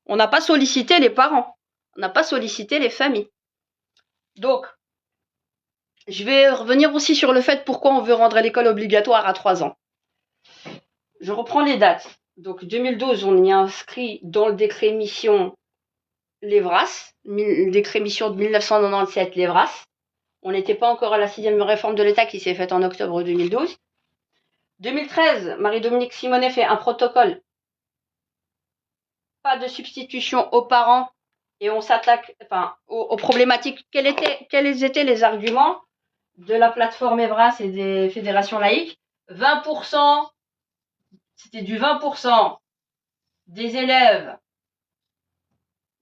On n'a pas sollicité les parents, on n'a pas sollicité les familles. Donc, je vais revenir aussi sur le fait pourquoi on veut rendre l'école obligatoire à 3 ans. Je reprends les dates. Donc 2012, on y a inscrit dans le décret mission l'Evras, le décret mission de 1997, l'Evras. On n'était pas encore à la 6e réforme de l'État qui s'est faite en octobre 2012. 2013, Marie-Dominique Simonet fait un protocole. Pas de substitution aux parents et on s'attaque aux problématiques. Quels étaient les arguments de la plateforme Evras et des fédérations laïques? 20%, c'était du 20% des élèves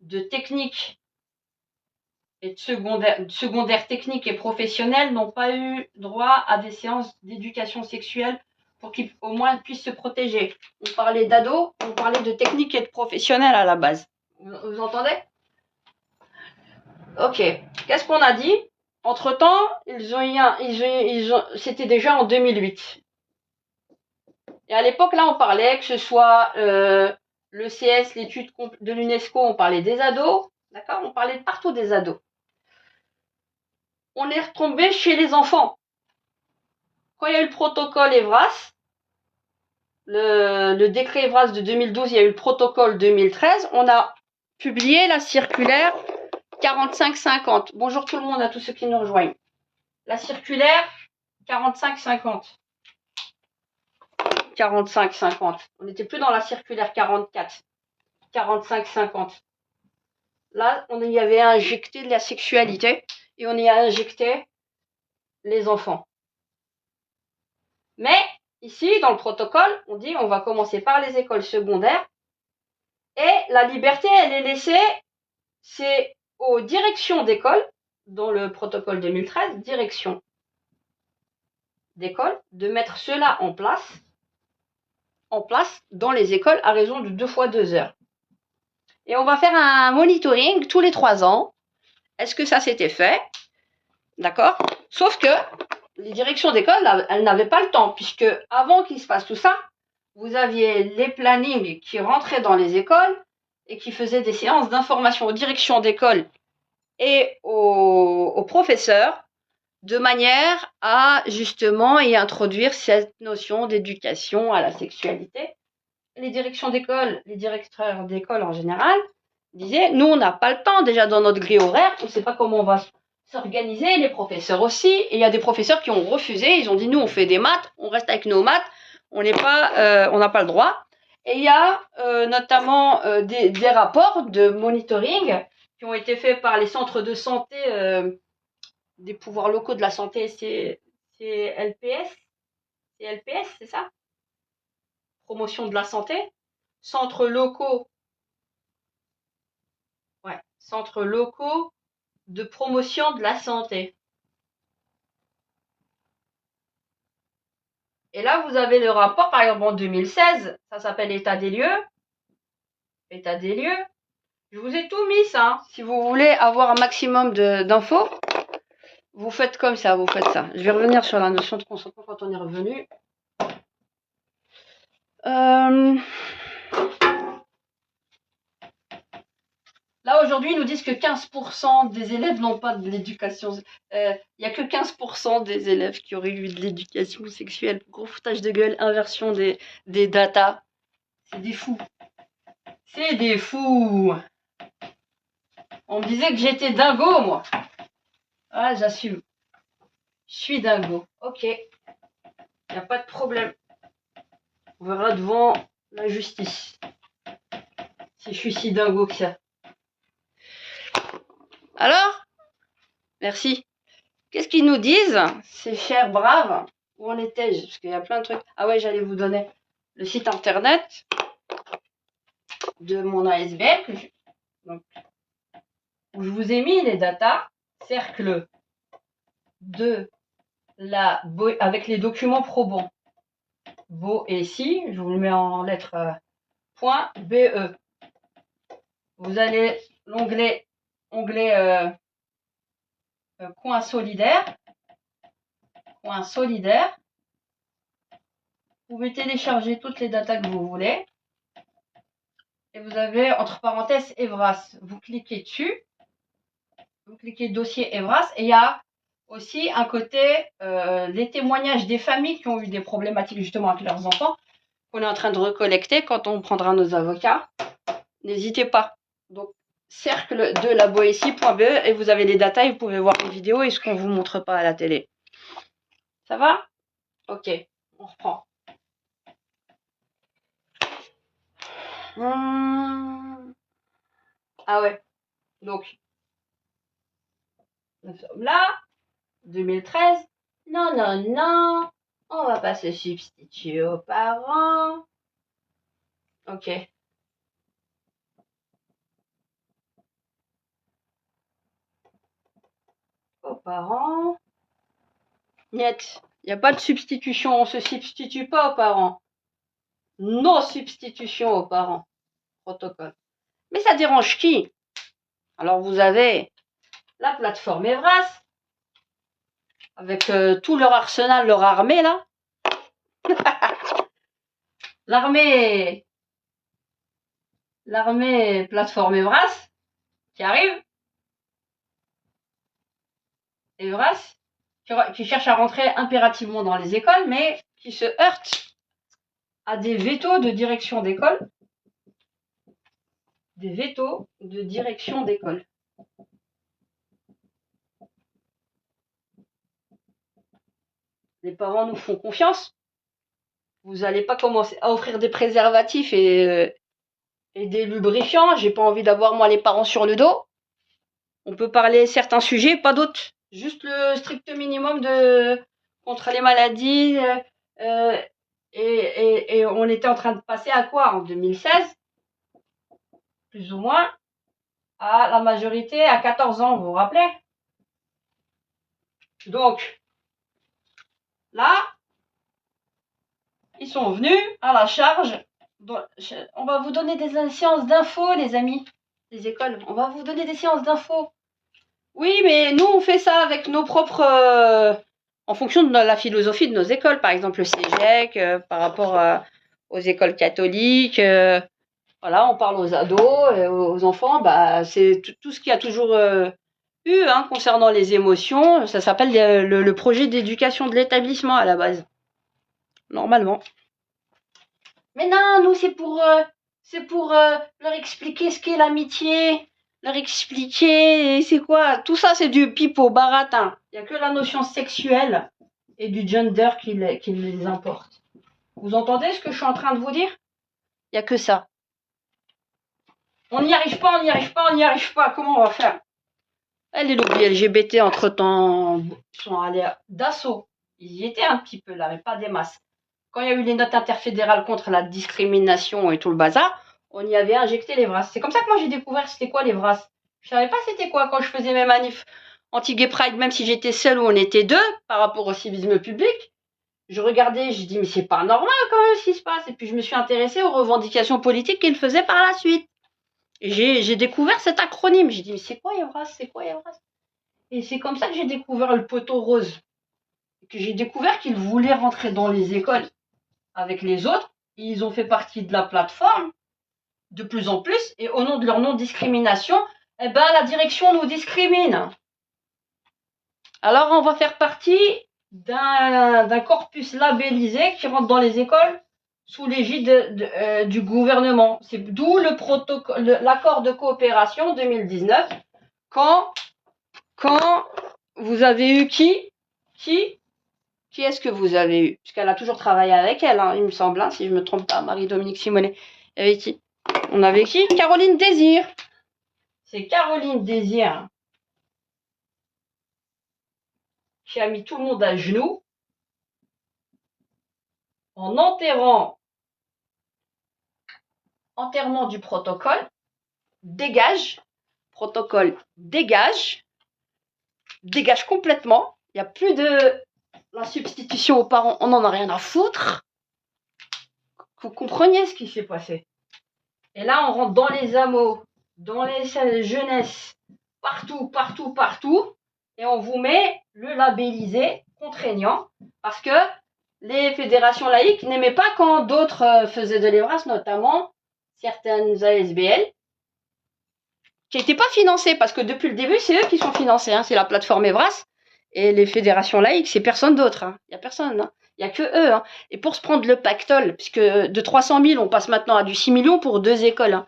de technique et de secondaire technique et professionnel n'ont pas eu droit à des séances d'éducation sexuelle pour qu'ils au moins puissent se protéger. On parlait d'ados, on parlait de technique et de professionnel à la base. Vous entendez? Ok. Qu'est-ce qu'on a dit? Entre-temps, c'était déjà en 2008. Et à l'époque, là, on parlait que ce soit l'ECS, l'étude de l'UNESCO, on parlait des ados. D'accord? On parlait de partout des ados. on est retombé chez les enfants. Quand il y a eu le protocole Evras, le décret Evras de 2012, il y a eu le protocole 2013, on a publié la circulaire 45-50. Bonjour tout le monde, à tous ceux qui nous rejoignent. La circulaire 45-50. 45-50. On n'était plus dans la circulaire 44. 45-50. Là, on y avait injecté de la sexualité et on y a injecté les enfants. Mais ici, dans le protocole, on dit on va commencer par les écoles secondaires et la liberté, elle est laissée, c'est aux directions d'école, dans le protocole 2013, direction d'école, de mettre cela en place dans les écoles à raison de 2 fois 2 heures. Et on va faire un monitoring tous les 3 ans. Est-ce que ça s'était fait? D'accord? Sauf que les directions d'école, elles n'avaient pas le temps, puisque avant qu'il se passe tout ça, vous aviez les plannings qui rentraient dans les écoles et qui faisaient des séances d'information aux directions d'école et aux professeurs, de manière à justement y introduire cette notion d'éducation à la sexualité. Les directions d'école, les directeurs d'école en général, disaient, nous on n'a pas le temps déjà dans notre grille horaire, on ne sait pas comment on va s'organiser, les professeurs aussi, et il y a des professeurs qui ont refusé, ils ont dit, nous on fait des maths, on reste avec nos maths, on n'a pas le droit. Et il y a notamment des rapports de monitoring qui ont été faits par les centres de santé des pouvoirs locaux de la santé, c'est LPS, c'est ça? Promotion de la santé, centres locaux de promotion de la santé. Et là, vous avez le rapport, par exemple, en 2016, ça s'appelle État des lieux. État des lieux. Je vous ai tout mis, ça. Hein. Si vous voulez avoir un maximum d'infos, vous faites comme ça, vous faites ça. Je vais revenir sur la notion de consentement quand on est revenu. Là, aujourd'hui, ils nous disent que 15% des élèves n'ont pas de l'éducation. Il n'y a que 15% des élèves qui auraient eu de l'éducation sexuelle. Gros foutage de gueule, inversion des datas. C'est des fous. C'est des fous. On me disait que j'étais dingo, moi. Ah, j'assume. Je suis dingo. Ok. Il n'y a pas de problème. On verra devant la justice. Si je suis si dingo que ça. Alors, merci. Qu'est-ce qu'ils nous disent, ces chers braves? Où en étais-je? Parce qu'il y a plein de trucs. Ah ouais, j'allais vous donner le site internet de mon ASBL où je vous ai mis les datas, cercle de la avec les documents probants. BOESI, je vous le mets en lettres .be. Vous allez l'onglet coin solidaire. Vous pouvez télécharger toutes les datas que vous voulez. Et vous avez entre parenthèses Evras. Vous cliquez dessus. Vous cliquez dossier Evras. Et il y a aussi un côté les témoignages des familles qui ont eu des problématiques justement avec leurs enfants qu'on est en train de recollecter quand on prendra nos avocats. N'hésitez pas. Donc, cercle de la boétie.be et vous avez les datas et vous pouvez voir les vidéos et ce qu'on ne vous montre pas à la télé. Ça va? Ok, on reprend. Ah ouais, donc, nous sommes là, 2013. Non, non, non, on va pas se substituer aux parents. Ok. Aux parents. Niet, il n'y a pas de substitution, on ne se substitue pas aux parents. Non substitution aux parents. Protocole. Mais ça dérange qui? Alors vous avez la plateforme Evras, avec tout leur arsenal, leur armée là. L'armée plateforme Evras qui arrive. Evras, qui cherchent à rentrer impérativement dans les écoles, mais qui se heurtent à des vétos de direction d'école. Des vétos de direction d'école. Les parents nous font confiance. Vous n'allez pas commencer à offrir des préservatifs et des lubrifiants. J'ai pas envie d'avoir, moi, les parents sur le dos. On peut parler certains sujets, pas d'autres. Juste le strict minimum contre les maladies. Et on était en train de passer à quoi en 2016? Plus ou moins à la majorité à 14 ans, vous vous rappelez? Donc, là, ils sont venus à la charge. On va vous donner des séances d'infos, les amis, les écoles. On va vous donner des séances d'infos. Oui, mais nous, on fait ça avec nos propres... en fonction de la philosophie de nos écoles. Par exemple, le CEGEC, par rapport aux écoles catholiques. Voilà, on parle aux ados, aux enfants. Bah, c'est tout ce qu'il y a toujours eu concernant les émotions. Ça s'appelle le projet d'éducation de l'établissement à la base. Normalement. Mais non, nous, c'est pour leur expliquer ce qu'est l'amitié, leur expliquer c'est quoi. Tout ça, c'est du pipeau, baratin. Il n'y a que la notion sexuelle et du gender qui les importe. Vous entendez ce que je suis en train de vous dire? Il n'y a que ça. On n'y arrive pas, on n'y arrive pas, on n'y arrive pas. Comment on va faire? Les lobbies LGBT, entre-temps, sont allés d'assaut. Ils y étaient un petit peu là, mais pas des masses. Quand il y a eu les notes interfédérales contre la discrimination et tout le bazar, on y avait injecté les VRAS. C'est comme ça que moi j'ai découvert c'était quoi les VRAS. Je savais pas c'était quoi quand je faisais mes manifs anti-gay pride, même si j'étais seule ou on était deux par rapport au civisme public. Je regardais, je dis mais c'est pas normal quand même ce qui se passe. Et puis je me suis intéressée aux revendications politiques qu'ils faisaient par la suite. Et j'ai découvert cet acronyme. J'ai dit mais c'est quoi les VRAS? C'est quoi les VRAS? Et c'est comme ça que j'ai découvert le poteau rose. Que j'ai découvert qu'ils voulaient rentrer dans les écoles avec les autres, ils ont fait partie de la plateforme de plus en plus, et au nom de leur non-discrimination, eh ben, la direction nous discrimine. Alors on va faire partie d'un corpus labellisé qui rentre dans les écoles sous l'égide du gouvernement. C'est d'où le protocole, l'accord de coopération 2019, quand vous avez eu qui est-ce que vous avez eu? Puisqu'elle a toujours travaillé avec elle, il me semble, si je ne me trompe pas, Marie-Dominique Simonet. Avec qui? On avait qui? Caroline Désir. C'est Caroline Désir qui a mis tout le monde à genoux en enterrement du protocole. Dégage. Protocole dégage. Dégage complètement. Il n'y a plus de la substitution aux parents. On n'en a rien à foutre. Vous compreniez ce qui s'est passé. Et là, on rentre dans les hameaux, dans les jeunesses, partout. Et on vous met le labellisé contraignant. Parce que les fédérations laïques n'aimaient pas quand d'autres faisaient de l'EVRAS, notamment certaines ASBL, qui n'étaient pas financées. Parce que depuis le début, c'est eux qui sont financés. C'est la plateforme EVRAS. Et les fédérations laïques, c'est personne d'autre. Il n'y a personne. Il n'y a que eux. Et pour se prendre le pactole, puisque de 300 000, on passe maintenant à du 6 millions pour 2 écoles.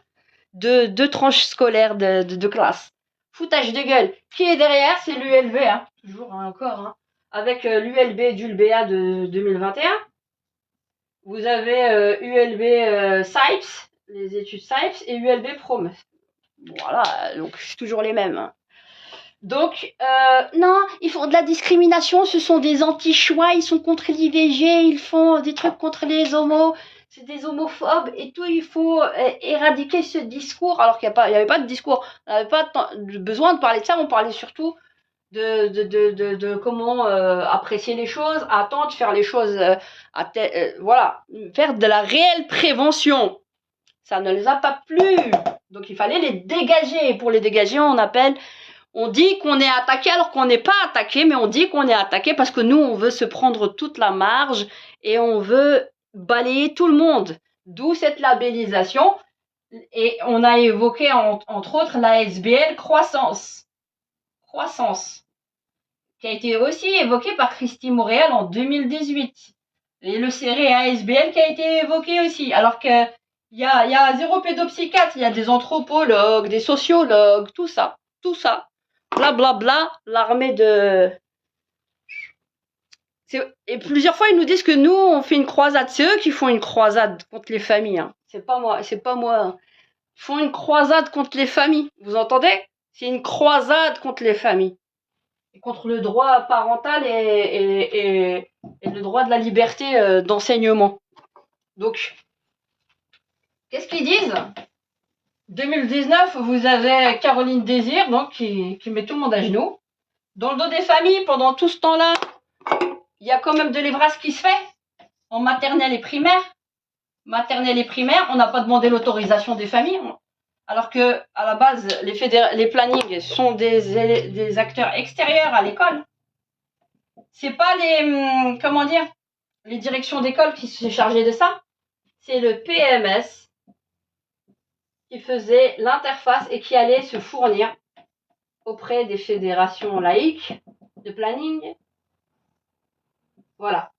Deux tranches scolaires de classe. Foutage de gueule. Qui est derrière? C'est l'ULB. Toujours encore. Avec l'ULB d'ULBA de 2021. Vous avez ULB SAIPS, les études SAIPS, et ULB Prom. Voilà, donc c'est toujours les mêmes. Donc, non, ils font de la discrimination, ce sont des anti-choix, ils sont contre l'IVG, ils font des trucs contre les homos, c'est des homophobes et tout, il faut éradiquer ce discours, alors qu'il n'y avait pas de discours, on n'avait pas besoin de parler de ça, on parlait surtout de comment apprécier les choses, attendre, faire les choses, voilà, faire de la réelle prévention. Ça ne les a pas plu, donc il fallait les dégager, et pour les dégager, on dit qu'on est attaqué alors qu'on n'est pas attaqué, mais on dit qu'on est attaqué parce que nous, on veut se prendre toute la marge et on veut balayer tout le monde. D'où cette labellisation. Et on a évoqué, entre autres, la SBL Croissance. Croissance. qui a été aussi évoqué par Christy Montréal en 2018. Et le serré ASBL qui a été évoqué aussi. Alors que il y a zéro pédopsychiatre, il y a des anthropologues, des sociologues, tout ça. Blablabla, l'armée de... Et plusieurs fois, ils nous disent que nous, on fait une croisade. C'est eux qui font une croisade contre les familles. Hein. C'est pas moi. Ils font une croisade contre les familles. Vous entendez? C'est une croisade contre les familles. Et contre le droit parental et le droit de la liberté d'enseignement. Donc, qu'est-ce qu'ils disent? 2019, vous avez Caroline Désir, donc, qui met tout le monde à genoux. Dans le dos des familles, pendant tout ce temps-là, il y a quand même de l'EVRAS qui se fait en maternelle et primaire. Maternelle et primaire, on n'a pas demandé l'autorisation des familles. Alors que, à la base, les plannings sont des acteurs extérieurs à l'école. C'est pas les directions d'école qui se chargeaient de ça. C'est le PMS qui faisait l'interface et qui allait se fournir auprès des fédérations laïques de planning. Voilà.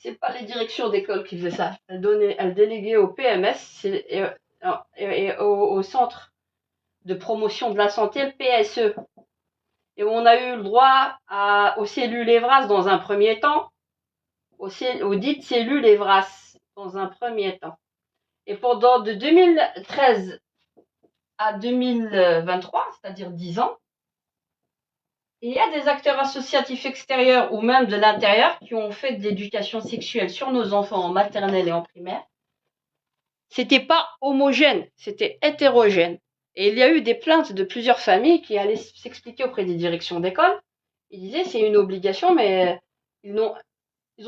C'est pas les directions d'école qui faisaient ça. Elles déléguaient au PMS et au centre de promotion de la santé, le PSE. Et on a eu le droit aux cellules EVRAS dans un premier temps, aux dites cellules EVRAS dans un premier temps. Et pendant de 2013 à 2023, c'est-à-dire 10 ans, il y a des acteurs associatifs extérieurs ou même de l'intérieur qui ont fait de l'éducation sexuelle sur nos enfants en maternelle et en primaire. C'était pas homogène, c'était hétérogène. Et il y a eu des plaintes de plusieurs familles qui allaient s'expliquer auprès des directions d'école. Ils disaient c'est une obligation, mais ils ont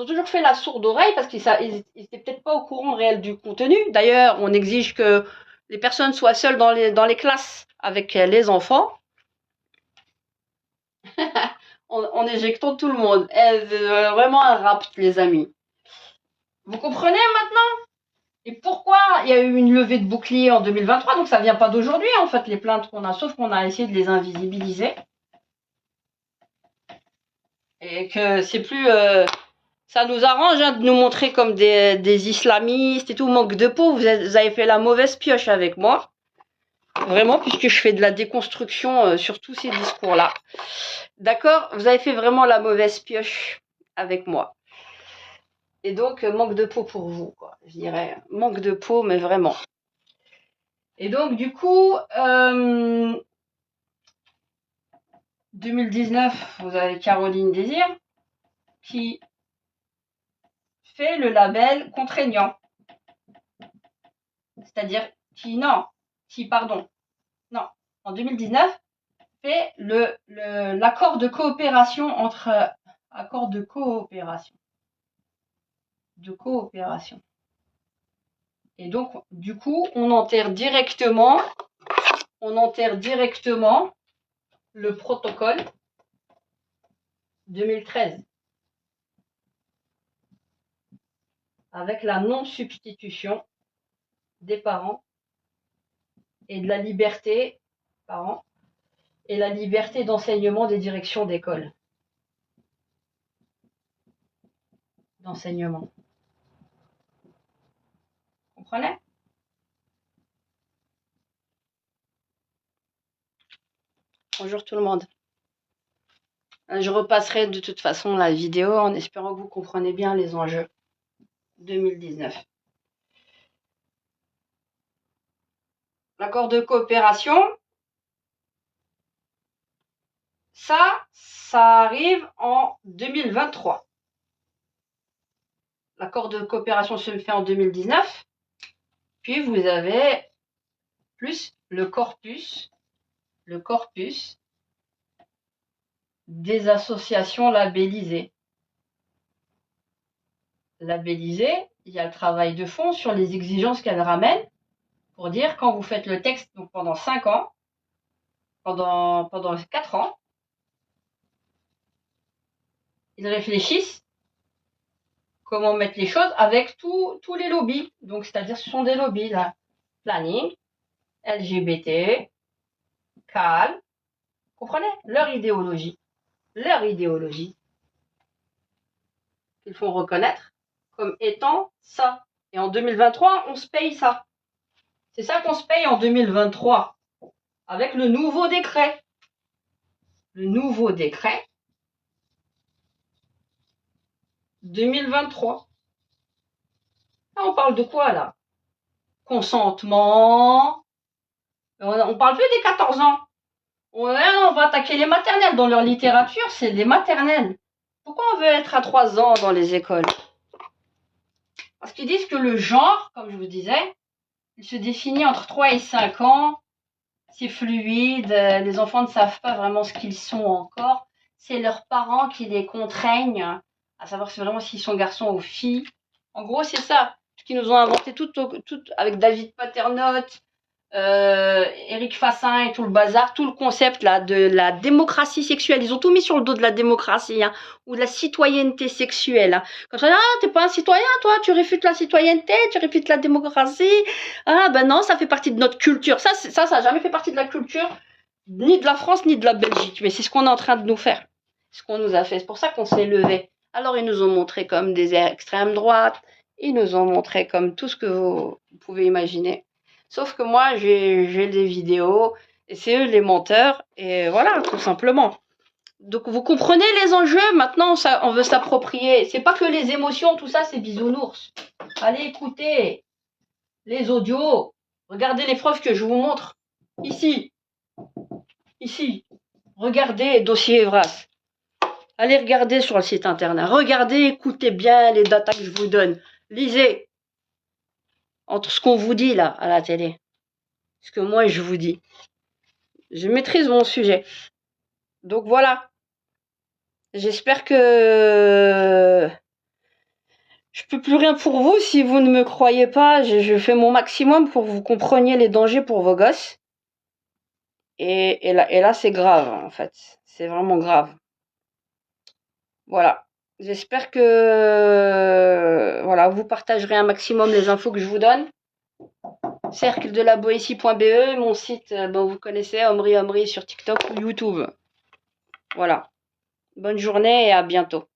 toujours fait la sourde oreille parce qu'ils étaient peut-être pas au courant réel du contenu. D'ailleurs, on exige que les personnes soient seules dans les classes avec les enfants. en éjectant tout le monde. Vraiment un rapt, les amis. Vous comprenez maintenant? Et pourquoi il y a eu une levée de bouclier en 2023? Donc ça vient pas d'aujourd'hui, en fait, les plaintes qu'on a, sauf qu'on a essayé de les invisibiliser. Et que c'est plus... ça nous arrange de nous montrer comme des islamistes et tout, manque de peau. Vous avez fait la mauvaise pioche avec moi. Vraiment, puisque je fais de la déconstruction sur tous ces discours-là. D'accord? Vous avez fait vraiment la mauvaise pioche avec moi. Et donc, manque de peau pour vous, quoi. Je dirais, manque de peau, mais vraiment. Et donc, du coup, 2019, vous avez Caroline Désir qui fait le label contraignant. C'est-à-dire en 2019, fait l'accord de coopération de coopération. Et donc, du coup, on enterre directement le protocole 2013 avec la non-substitution des parents et de la liberté parents et la liberté d'enseignement des directions d'école. D'enseignement. Vous comprenez? Bonjour tout le monde. Je repasserai de toute façon la vidéo en espérant que vous comprenez bien les enjeux 2019. L'accord de coopération, ça arrive en 2023. L'accord de coopération se fait en 2019. Puis vous avez plus le corpus des associations labellisées. Labellisées, il y a le travail de fond sur les exigences qu'elles ramènent pour dire quand vous faites le texte donc pendant 5 ans, pendant 4 ans, ils réfléchissent comment mettre les choses avec tous les lobbies. Donc, c'est-à-dire ce sont des lobbies là. Planning, LGBT, CAL, comprenez? Leur idéologie, qu'ils font reconnaître comme étant ça. Et en 2023, on se paye ça. C'est ça qu'on se paye en 2023, avec le nouveau décret. Le nouveau décret 2023. Là, on parle de quoi, là? Consentement. On parle plus des 14 ans. Ouais, on va attaquer les maternelles. Dans leur littérature, c'est des maternelles. Pourquoi on veut être à 3 ans dans les écoles? Parce qu'ils disent que le genre, comme je vous disais, il se définit entre 3 et 5 ans. C'est fluide. Les enfants ne savent pas vraiment ce qu'ils sont encore. C'est leurs parents qui les contraignent à savoir vraiment s'ils sont garçons ou filles. En gros, c'est ça. Ce qu'ils nous ont inventé tout avec David Paternotte, Éric Fassin et tout le bazar, tout le concept là de la démocratie sexuelle. Ils ont tout mis sur le dos de la démocratie, hein, ou de la citoyenneté sexuelle. Hein. Quand on dit, ah, t'es pas un citoyen, toi, tu réfutes la citoyenneté, tu réfutes la démocratie. Ah, ben non, ça fait partie de notre culture. Ça a jamais fait partie de la culture, ni de la France, ni de la Belgique. Mais c'est ce qu'on est en train de nous faire. Ce qu'on nous a fait. C'est pour ça qu'on s'est levé. Alors, ils nous ont montré comme des extrêmes droites. Ils nous ont montré comme tout ce que vous pouvez imaginer. Sauf que moi, j'ai des vidéos, et c'est eux les menteurs, et voilà, tout simplement. Donc, vous comprenez les enjeux. Maintenant, on veut s'approprier. C'est pas que les émotions, tout ça, c'est bisounours. Allez écouter les audios. Regardez les preuves que je vous montre. Ici. Regardez dossier Evras. Allez regarder sur le site internet. Regardez, écoutez bien les datas que je vous donne. Lisez. Entre ce qu'on vous dit là, à la télé. Ce que moi je vous dis. Je maîtrise mon sujet. Donc voilà. J'espère que je peux plus rien pour vous si vous ne me croyez pas. Je fais mon maximum pour que vous compreniez les dangers pour vos gosses. Et là c'est grave en fait. C'est vraiment grave. Voilà. J'espère que voilà, vous partagerez un maximum les infos que je vous donne. Cercle de la Boétie.be, mon site, vous connaissez, Omri sur TikTok ou YouTube. Voilà. Bonne journée et à bientôt.